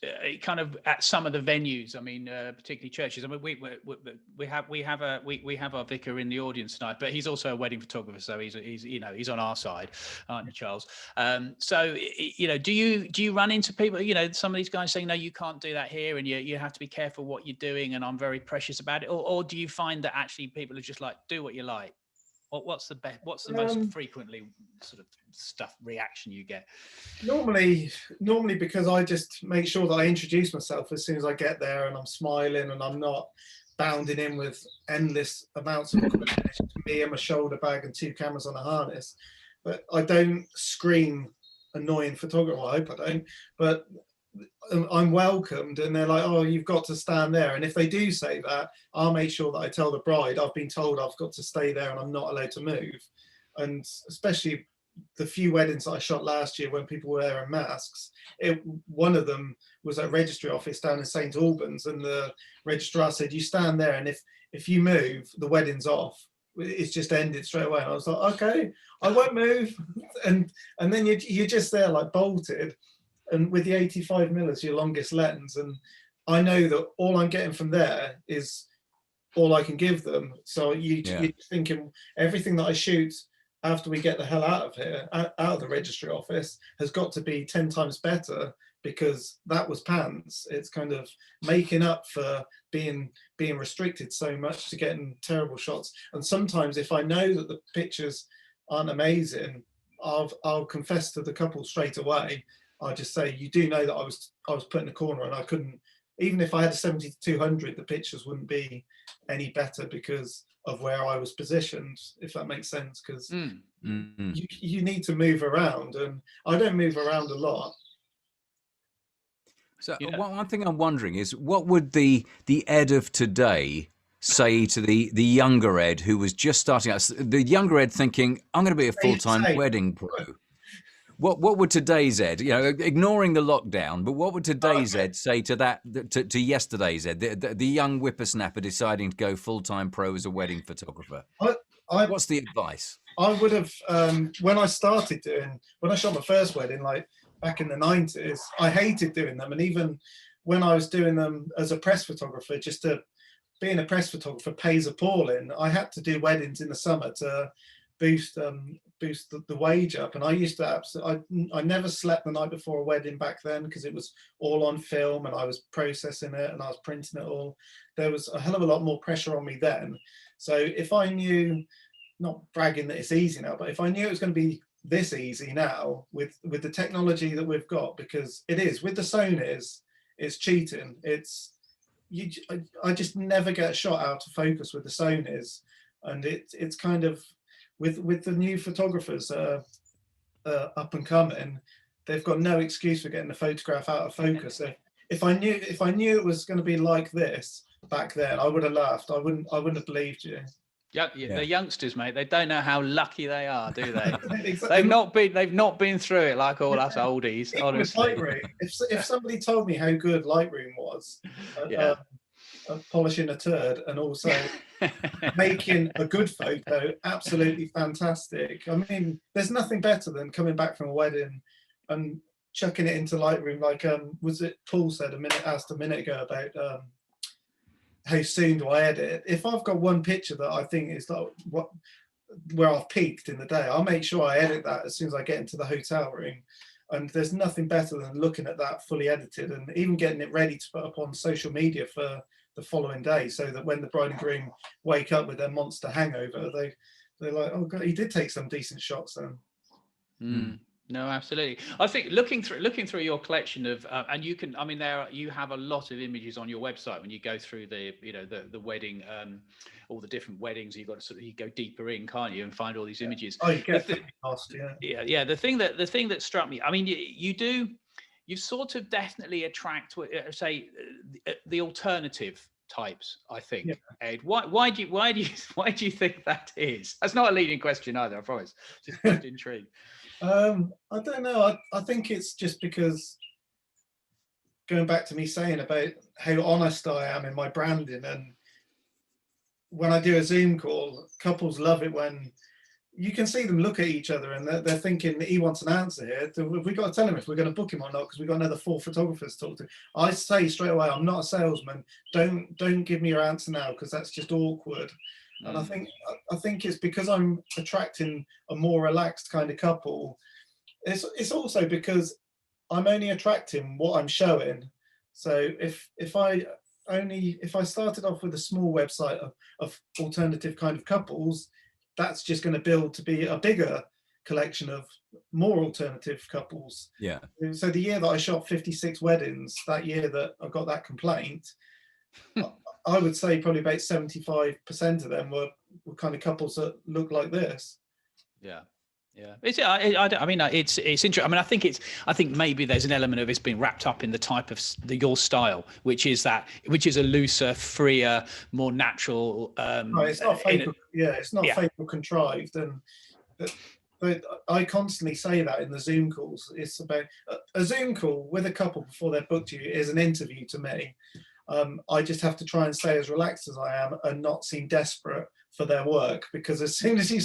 A: kind of at some of the venues? I mean, particularly churches. I mean, we have our vicar in the audience tonight, but he's also a wedding photographer, so he's on our side, aren't you, Charles? So do you run into people? Some of these guys saying, no, you can't do that here, and you have to be careful what you're doing, and I'm very precious about it. Or do you find that actually people are just like, do what you like? What's the most frequently sort of reaction you get?
C: Normally because I just make sure that I introduce myself as soon as I get there, and I'm smiling and I'm not bounding in with endless amounts of equipment. It's just me and my shoulder bag and 2 cameras on a harness. But I don't scream annoying photographer. Well, I hope I don't. But I'm welcomed, and they're like, oh, you've got to stand there. And if they do say that, I'll make sure that I tell the bride, I've been told I've got to stay there and I'm not allowed to move. And especially the few weddings that I shot last year when people were wearing masks, one of them was at a registry office down in St Albans, and the registrar said, you stand there, and if you move, the wedding's off. It's just ended straight away. And I was like, okay, I won't move. And then you're just there like bolted. And with the 85mm as your longest lens, and I know that all I'm getting from there is all I can give them. So you're thinking everything that I shoot after we get the hell out of here, out of the registry office, has got to be 10 times better, because that was pants. It's kind of making up for being restricted so much to getting terrible shots. And sometimes if I know that the pictures aren't amazing, I'll confess to the couple straight away. I just say, you do know that I was put in a corner, and I couldn't, even if I had a 70-200, the pictures wouldn't be any better because of where I was positioned, if that makes sense. Because you need to move around, and I don't move around a lot.
D: So one thing I'm wondering is, what would the Ed of today say to the younger Ed who was just starting out? The younger Ed thinking, I'm going to be a full-time wedding pro. What would today's Ed, ignoring the lockdown, but what would today's Ed say to that, to yesterday's Ed, the young whippersnapper deciding to go full-time pro as a wedding photographer? What's the advice?
C: I would have, when I shot my first wedding, like back in the 90s, I hated doing them. And even when I was doing them as a press photographer, being a press photographer pays appalling. I had to do weddings in the summer to boost the wage up, and I used to I never slept the night before a wedding back then, because it was all on film and I was processing it and I was printing it all. There was a hell of a lot more pressure on me then. So if I knew, not bragging that it's easy now, but if I knew it was going to be this easy now with the technology that we've got, because it is with the Sonys, it's cheating. I just never get a shot out of focus with the Sonys, and it's kind of with the new photographers up and coming, they've got no excuse for getting the photograph out of focus. So if I knew it was going to be like this back then, I would have laughed. I wouldn't have believed you. Yeah.
A: The youngsters, mate, they don't know how lucky they are, do they?
C: Exactly.
A: They've not been through it like all us oldies, honestly.
C: Lightroom. If somebody told me how good Lightroom was, polishing a turd and also making a good photo absolutely fantastic. I mean, there's nothing better than coming back from a wedding and chucking it into Lightroom, like was it Paul asked a minute ago about how soon do I edit. If I've got one picture that I think is like where I've peaked in the day, I'll make sure I edit that as soon as I get into the hotel room. And there's nothing better than looking at that fully edited and even getting it ready to put up on social media for the following day, so that when the bride and groom wake up with their monster hangover, they're like, oh god, he did take some decent shots then.
A: No, absolutely. I think looking through your collection of, and you can, I mean, you have a lot of images on your website when you go through the wedding, all the different weddings. You've got to sort of, you go deeper in, can't you, and find all these images.
C: Oh, you get lost,
A: yeah. The thing that struck me, I mean, you sort of definitely attract, say, the alternative types, I think. Ed, why do you think that is? That's not a leading question either, I promise. Just intrigued.
C: I don't know. I think it's just because, going back to me saying about how honest I am in my branding, and when I do a Zoom call, couples love it when you can see them look at each other and they're thinking, he wants an answer here. Have we got to tell him if we're going to book him or not, because we've got another 4 photographers to talk to. I say straight away, I'm not a salesman. Don't give me your answer now, because that's just awkward. And I think it's because I'm attracting a more relaxed kind of couple. It's also because I'm only attracting what I'm showing. So if I started off with a small website of alternative kind of couples, that's just going to build to be a bigger collection of more alternative couples.
D: Yeah.
C: So the year that I shot 56 weddings, that year that I got that complaint, I would say probably about 75% of them were kind of couples that look like this.
A: Yeah. I mean, it's interesting. I mean, I think maybe there's an element of it's being wrapped up in the type of your style, which is a looser, freer, more natural.
C: No, it's not fake. It's not fake or contrived. And but I constantly say that in the Zoom calls. It's about a Zoom call with a couple before they're booked you is an interview to me. I just have to try and stay as relaxed as I am and not seem desperate for their work, because as soon as you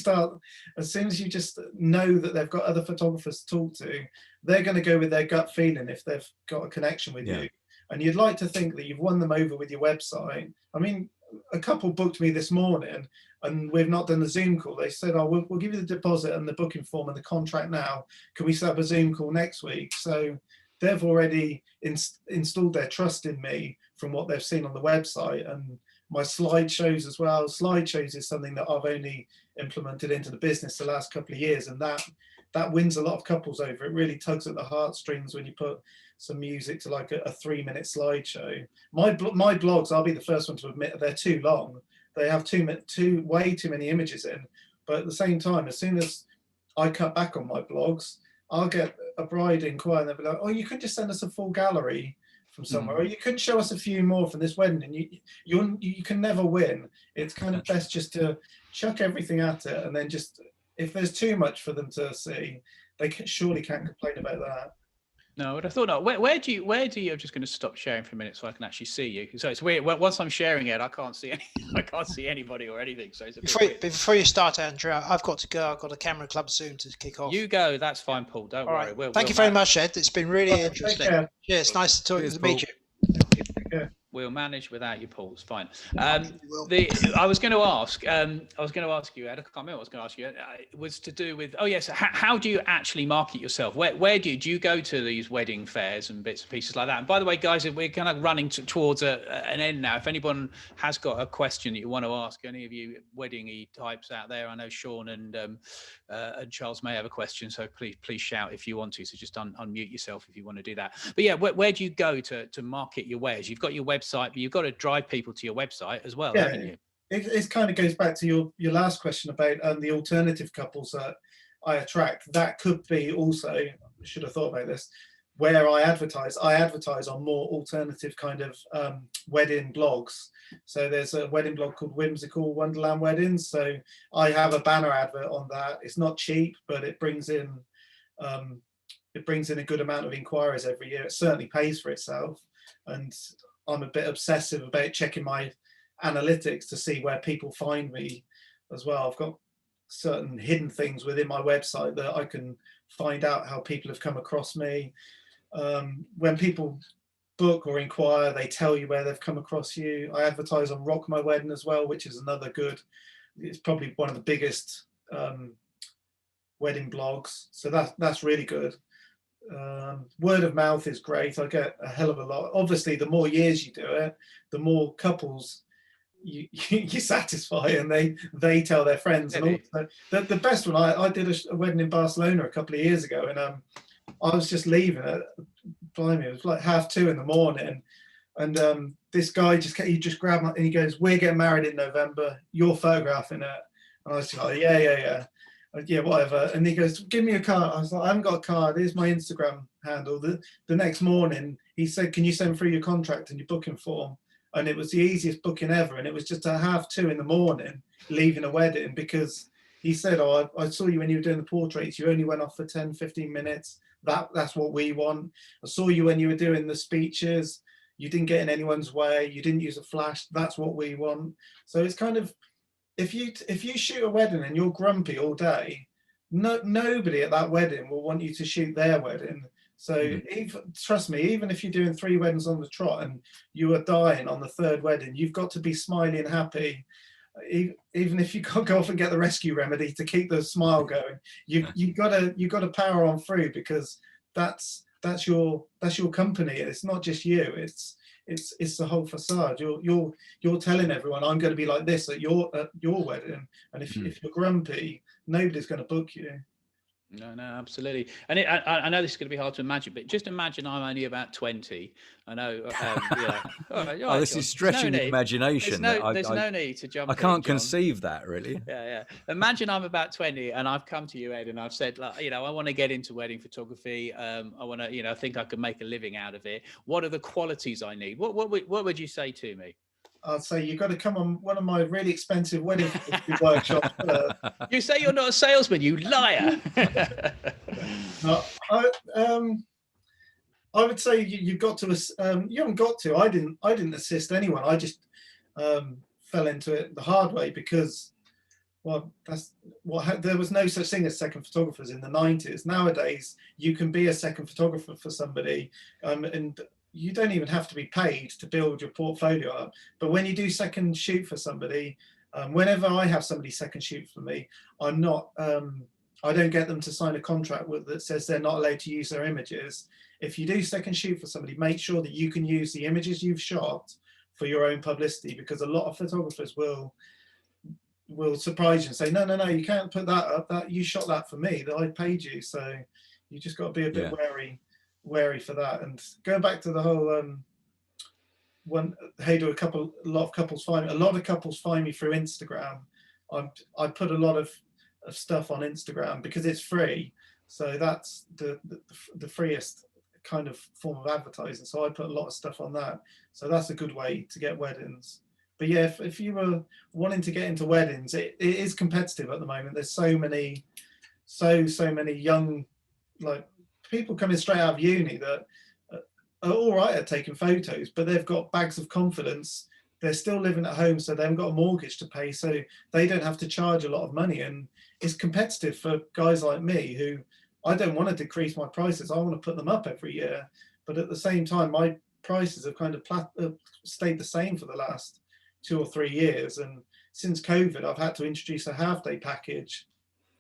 C: just know that they've got other photographers to talk to, they're going to go with their gut feeling if they've got a connection with you. And you'd like to think that you've won them over with your website. I mean, a couple booked me this morning and we've not done the Zoom call. They said, oh, we'll give you the deposit and the booking form and the contract now. Can we set up a Zoom call next week? So they've already installed their trust in me from what they've seen on the website. And my slideshows as well. Slideshows is something that I've only implemented into the business the last couple of years, and that wins a lot of couples over. It really tugs at the heartstrings when you put some music to like a 3-minute slideshow. My blogs, I'll be the first one to admit, they're too long. They have way too many images in. But at the same time, as soon as I cut back on my blogs, I'll get a bride inquire and they'll be like, oh, you could just send us a full gallery from somewhere, or you could show us a few more from this wedding, and you can never win. It's kind of best just to chuck everything at it, and then just, if there's too much for them to see, they surely can't complain about that.
A: No, but I thought not. Where do you? I'm just going to stop sharing for a minute so I can actually see you. So it's weird. Once I'm sharing it, I can't see anybody or anything. So it's a bit
B: before you start, Andrew, I've got to go. I've got a camera club soon to kick off.
A: You go. That's fine, Paul. Don't worry.
B: Right. Thank you very much, Ed. It's been really interesting. Yeah, it's nice to meet you.
C: Yeah.
A: We'll manage without you, Paul. It's fine. I was going to ask you, Ed. I can't remember what I was going to ask you. It was to do with. Oh yes. How do you actually market yourself? Where do you go to these wedding fairs and bits and pieces like that? And by the way, guys, we're kind of running towards an end now. If anyone has got a question that you want to ask, any of you wedding-y types out there, I know Sean and Charles may have a question. So please shout if you want to. So just unmute yourself if you want to do that. But yeah, where do you go to market your wares? You've got your website, but you've got to drive people to your website as well, haven't you?
C: It kind of goes back to your last question about the alternative couples that I attract. That could be also, I should have thought about this, where I advertise on more alternative kind of wedding blogs. So there's a wedding blog called Whimsical Wonderland Weddings. So I have a banner advert on that. It's not cheap, but it brings in a good amount of inquiries every year. It certainly pays for itself. And I'm a bit obsessive about checking my analytics to see where people find me as well. I've got certain hidden things within my website that I can find out how people have come across me. When people book or inquire, they tell you where they've come across you. I advertise on Rock My Wedding as well, which is another good, it's probably one of the biggest wedding blogs, so that's really good. Word of mouth is great. I get a hell of a lot. Obviously, the more years you do it, the more couples you satisfy, and they tell their friends. And also the best one, I did a wedding in Barcelona a couple of years ago, and I was just leaving it. Blimey, it was like 2:30 in the morning, and this guy just grabbed my, and he goes, "We're getting married in November. You're photographing it." And I was just like, yeah, whatever. And he goes, "Give me a card." I was like, "I haven't got a card. Here's my Instagram handle." The next morning, he said, "Can you send through your contract and your booking form?" And it was the easiest booking ever. And it was just at 2:30 in the morning, leaving a wedding, because he said, "Oh, I saw you when you were doing the portraits. You only went off for 10, 15 minutes. That's what we want. I saw you when you were doing the speeches. You didn't get in anyone's way. You didn't use a flash. That's what we want." So it's kind of, if you shoot a wedding and you're grumpy all day, nobody at that wedding will want you to shoot their wedding. So trust me, even if you're doing 3 weddings on the trot and you are dying on the 3rd wedding, you've got to be smiley and happy. Even if you can't go off and get the rescue remedy to keep the smile going, you've got to power on through, because that's your company. It's not just you. It's the whole facade. You're telling everyone, "I'm going to be like this at your wedding," and if you're grumpy, nobody's going to book you.
A: No, absolutely. And I know this is going to be hard to imagine, but just imagine I'm only about 20. I know. Yeah. All right,
D: this is stretching the imagination.
A: There's no need to jump.
D: I can't conceive that, really.
A: Yeah. Imagine I'm about 20 and I've come to you, Ed, and I've said, like, I want to get into wedding photography. I want to, I think I can make a living out of it. What are the qualities I need? What would you say to me?
C: I'd say you've got to come on one of my really expensive wedding workshops.
A: You say you're not a salesman, you liar.
C: No, I would say you've got to. You haven't got to. I didn't assist anyone. I just fell into it the hard way, because, well, there was no such thing as second photographers in the 90s. Nowadays, you can be a second photographer for somebody, and you don't even have to be paid to build your portfolio up. But when you do second shoot for somebody, whenever I have somebody second shoot for me, I don't get them to sign a contract that says they're not allowed to use their images. If you do second shoot for somebody, make sure that you can use the images you've shot for your own publicity, because a lot of photographers will surprise you and say, no, you can't put that up. That you shot that for me, that I paid you. So you just got to be a bit wary for that. And going back to the whole a lot of couples find me through Instagram. I put a lot of stuff on Instagram because it's free, so that's the freest kind of form of advertising. So I put a lot of stuff on that, so that's a good way to get weddings. But yeah, if you were wanting to get into weddings, it is competitive at the moment. There's so many young, like, people coming straight out of uni that are all right at taking photos, but they've got bags of confidence. They're still living at home, so they haven't got a mortgage to pay, so they don't have to charge a lot of money. And it's competitive for guys like me, who, I don't want to decrease my prices. I want to put them up every year. But at the same time, my prices have kind of stayed the same for the last 2 or 3 years. And since COVID, I've had to introduce a half-day package,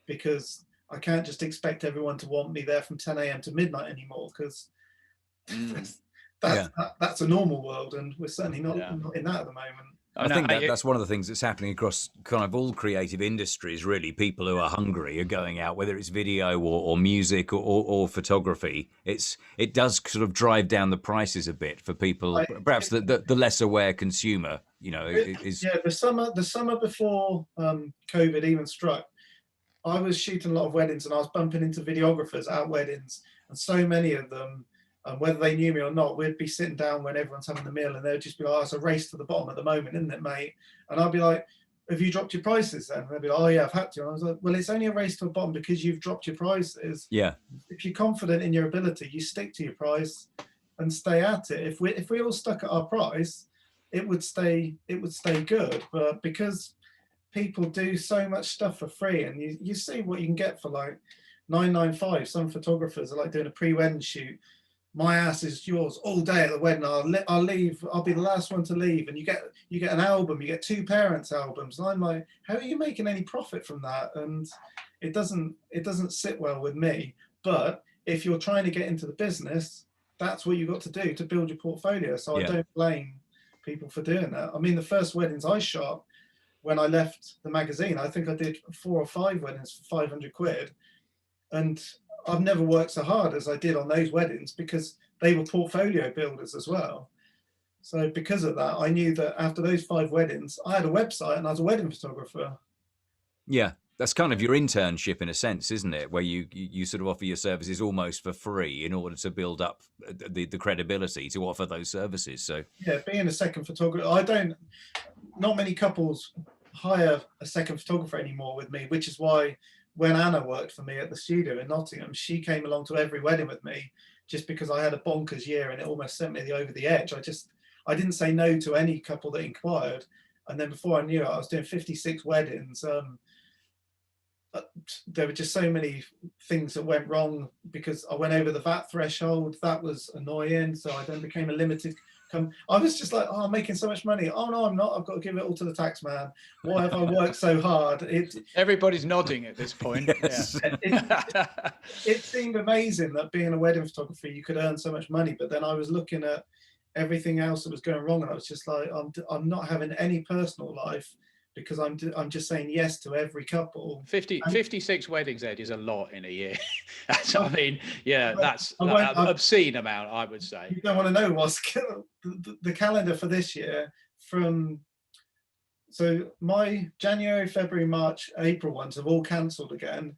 C: because I can't just expect everyone to want me there from 10 a.m. to midnight anymore, because that's a normal world, and we're certainly not in that at the moment.
D: I think that's one of the things that's happening across kind of all creative industries, really. People who are hungry are going out, whether it's video or music or photography. It does sort of drive down the prices a bit for people, perhaps the less aware consumer. The summer before COVID even struck, I was shooting a lot of weddings, and I was bumping into videographers at weddings, and so many of them, whether they knew me or not, we'd be sitting down when everyone's having the meal, and they'd just be like, "Oh, it's a race to the bottom at the moment, isn't it, mate?" And I'd be like, "Have you dropped your prices then?" And they'd be like, "Oh yeah, I've had to." And I was like, "Well, it's only a race to the bottom because you've dropped your prices." Yeah.
C: If you're confident in your ability, you stick to your price and stay at it. If we all stuck at our price, it would stay good. But because people do so much stuff for free, and you see what you can get for like $9.95. Some photographers are like doing a pre-wedding shoot my ass is yours all day at the wedding. I'll leave. I'll be the last one to leave. And you get an album. You get 2 parents' albums. And I'm like, how are you making any profit from that? And it doesn't sit well with me. But if you're trying to get into the business, that's what you've got to do to build your portfolio. So I don't blame people for doing that. I mean, the first weddings I shot when I left the magazine, I think I did 4 or 5 weddings for 500 quid. And I've never worked so hard as I did on those weddings because they were portfolio builders as well. So because of that, I knew that after those 5 weddings, I had a website and I was a wedding photographer.
D: Yeah, that's kind of your internship in a sense, isn't it? Where you sort of offer your services almost for free in order to build up the credibility to offer those services. So
C: yeah, being a second photographer, not many couples hire a second photographer anymore with me, which is why when Anna worked for me at the studio in Nottingham, she came along to every wedding with me just because I had a bonkers year and it almost sent me over the edge. I didn't say no to any couple that inquired. And then before I knew it, I was doing 56 weddings. There were just so many things that went wrong because I went over the VAT threshold. That was annoying. So I then became a limited I was just like, I'm making so much money. Oh no, I'm not. I've got to give it all to the tax man. Why have I worked so hard?
A: Everybody's nodding at this point.
D: Yes.
C: It seemed amazing that being a wedding photographer, you could earn so much money. But then I was looking at everything else that was going wrong, and I was just like, I'm not having any personal life because I'm just saying yes to every couple.
A: 56 weddings, Ed, is a lot in a year. I mean, yeah, that's an obscene amount, I would say.
C: You don't want to know what's the calendar for this year so my January, February, March, April ones have all cancelled again.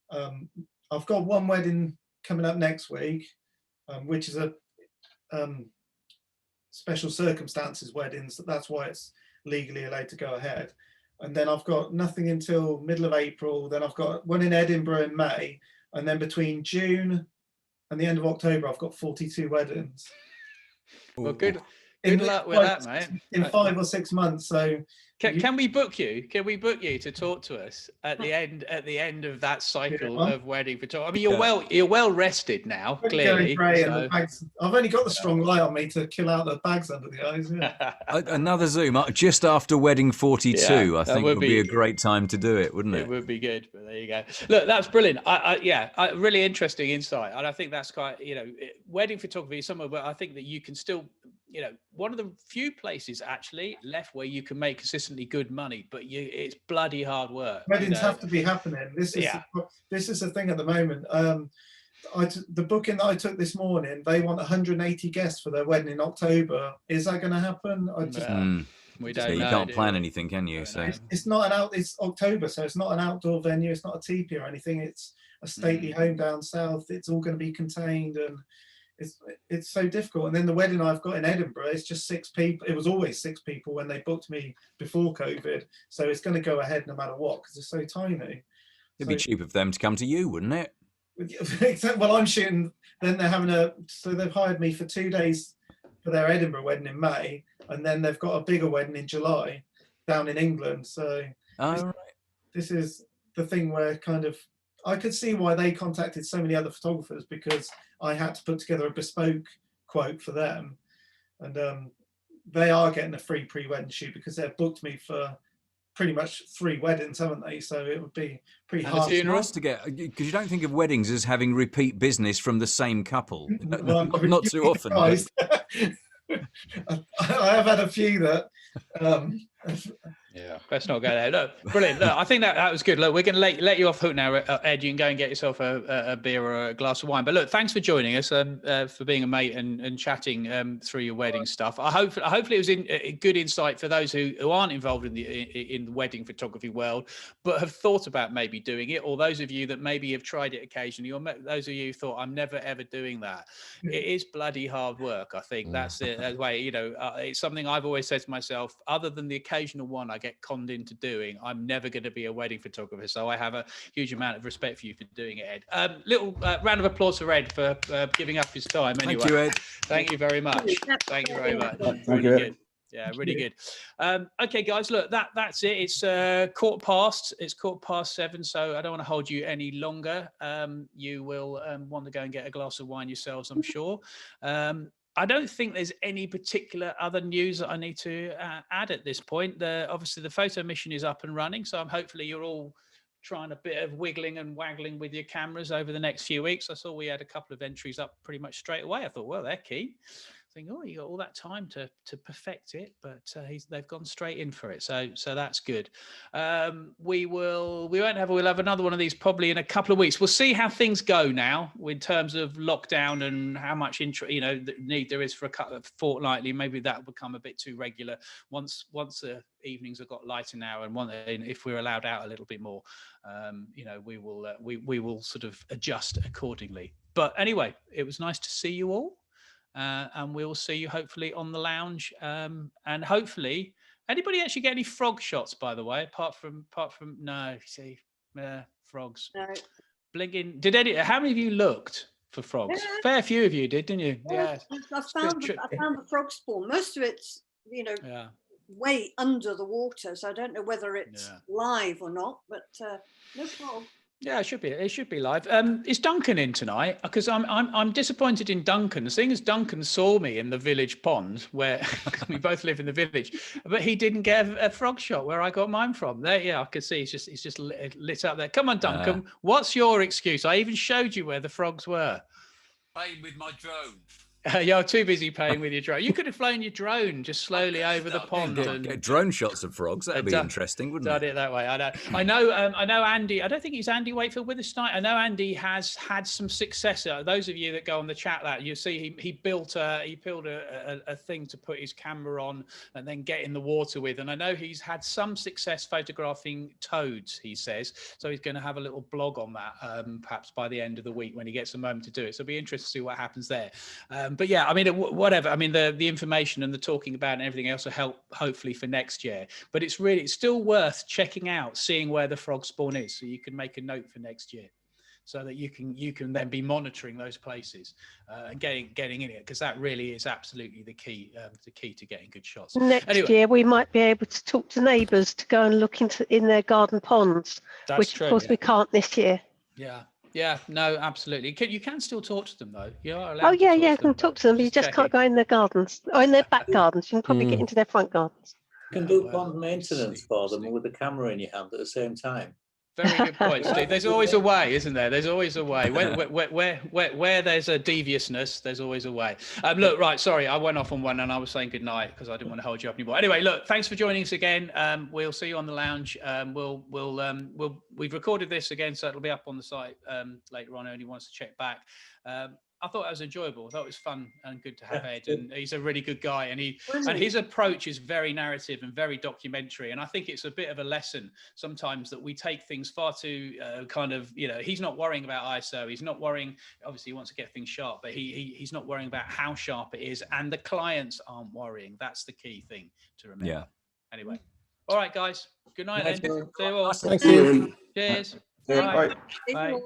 C: I've got one wedding coming up next week, which is a special circumstances weddings. That's why it's legally allowed to go ahead. And then I've got nothing until middle of April. Then I've got one in Edinburgh in May. And then between June and the end of October, I've got 42 weddings.
A: Well, good luck with that, mate.
C: In 5 or 6 months. So
A: can we book you? Can we book you to talk to us at the end of that cycle of wedding photography? I mean, you're well rested now, clearly. So.
C: I've only got the strong light on me to kill out the bags under the eyes. Yeah.
D: Another Zoom just after wedding 42. I think would be a great time to do it, wouldn't it?
A: It would be good. But there you go. Look, that's brilliant. Really interesting insight, and I think that's quite wedding photography is somewhere where I think that you can still. One of the few places actually left where you can make consistently good money, but it's bloody hard work.
C: Weddings have to be happening. This is the thing at the moment. The booking that I took this morning, they want 180 guests for their wedding in October. Is that going to happen?
A: We don't know.
D: You can't plan anything, can you? So
C: it's not it's October, so it's not an outdoor venue. It's not a teepee or anything. It's a stately home down south. It's all going to be contained and. It's so difficult. And then the wedding I've got in Edinburgh, it's just 6 people. It was always 6 people when they booked me before COVID. So it's going to go ahead no matter what because it's so tiny.
D: It'd be cheap of them to come to you, wouldn't it?
C: Except, well, I'm shooting. Then they're having so they've hired me for 2 days for their Edinburgh wedding in May. And then they've got a bigger wedding in July down in England. So this is the thing where kind of, I could see why they contacted so many other photographers because I had to put together a bespoke quote for them. And they are getting a free pre-wedding shoot because they've booked me for pretty much 3 weddings, haven't they? So it would be pretty hard
D: to get, because you don't think of weddings as having repeat business from the same couple. Not too often.
C: I have had a few that
A: let's not go there. Look, brilliant. Look, I think that was good. Look, we're going to let you off hook now, Ed. You can go and get yourself a beer or a glass of wine. But look, thanks for joining us, for being a mate and chatting through your wedding stuff. Hopefully it was a good insight for those who aren't involved in the wedding photography world, but have thought about maybe doing it, or those of you that maybe have tried it occasionally, or those of you who thought, I'm never ever doing that. It is bloody hard work. I think that's it. That's why it's something I've always said to myself. Other than the occasional one I get conned into doing, I'm never going to be a wedding photographer. So I have a huge amount of respect for you for doing it, Ed. Little round of applause for Ed for giving up his time. Anyway.
D: Thank you, Ed.
A: Thank you very much. Thank you very much.
E: Thank you, Ed.
A: Yeah, really good. Okay, guys, look, that's it. It's quarter past 7, so I don't want to hold you any longer. You will want to go and get a glass of wine yourselves, I'm sure. I don't think there's any particular other news that I need to add at this point. Obviously, the photo mission is up and running, so hopefully you're all trying a bit of wiggling and waggling with your cameras over the next few weeks. I saw we had a couple of entries up pretty much straight away. I thought, well, they're keen. Think, oh, you got all that time to perfect it, but they've gone straight in for it. So that's good. We'll have another one of these probably in a couple of weeks. We'll see how things go now in terms of lockdown and how much need there is for a couple of fortnightly. Maybe that will become a bit too regular once the evenings have got lighter now, and if we're allowed out a little bit more, we will sort of adjust accordingly. But anyway, it was nice to see you all. And we'll see you hopefully on the lounge. And hopefully, anybody actually get any frog shots, by the way, apart from no, see, frogs.
E: No.
A: Blinking. How many of you looked for frogs?
E: Yeah.
A: Fair few of you did, didn't you? Yeah.
E: I found the frog spawn. Most of it's, way under the water, so I don't know whether it's live or not, but no frog.
A: Yeah, it should be live. Is Duncan in tonight? Because I'm disappointed in Duncan. Seeing as Duncan saw me in the village pond, where we both live in the village, but he didn't get a frog shot where I got mine from. There, I could see it's just lit up there. Come on, Duncan. What's your excuse? I even showed you where the frogs were.
F: Playing with my drone.
A: You're too busy playing with your drone. You could have flown your drone just slowly over the pond
D: get drone shots of frogs. That'd be interesting, wouldn't it?
A: Done it that way. I know. Andy. I don't think he's Andy Wakefield with us tonight. I know Andy has had some success. Those of you that go on the chat, that you see, he built a thing to put his camera on and then get in the water with. And I know he's had some success photographing toads. He says so. He's going to have a little blog on that, perhaps by the end of the week when he gets a moment to do it. So it'll be interesting to see what happens there. But yeah, I mean, whatever. I mean, the information and the talking about and everything else will help hopefully for next year. But it's still worth checking out, seeing where the frog spawn is, so you can make a note for next year, so that you can then be monitoring those places and getting in it, because that really is absolutely the key to getting good shots.
G: Next year, we might be able to talk to neighbours to go and look in their garden ponds, which true, of course we can't this year.
A: Yeah, no, absolutely. You can still talk to them though. You are allowed.
G: Oh yeah, you can talk to them, but you just can't go in their gardens or in their back gardens. You can probably get into their front gardens.
H: You can do pond maintenance for them with the camera in your hand at the same time.
A: Very good point, Steve. There's always a way, isn't there? There's always a way. Where there's a deviousness, there's always a way. Look, right, sorry, I went off on one and I was saying goodnight because I didn't want to hold you up anymore. Anyway, look, thanks for joining us again. We'll see you on the lounge. We've recorded this again, so it'll be up on the site later on. Anyone wants to check back. I thought it was enjoyable. I thought it was fun and good to have Ed, and he's a really good guy. And his approach is very narrative and very documentary. And I think it's a bit of a lesson sometimes that we take things far too he's not worrying about ISO. He's not worrying. Obviously, he wants to get things sharp, but he's not worrying about how sharp it is, and the clients aren't worrying. That's the key thing to remember. Yeah. Anyway, all right, guys. Good night then. See you all.
C: Thank you.
A: Cheers.
C: Bye.
A: Bye.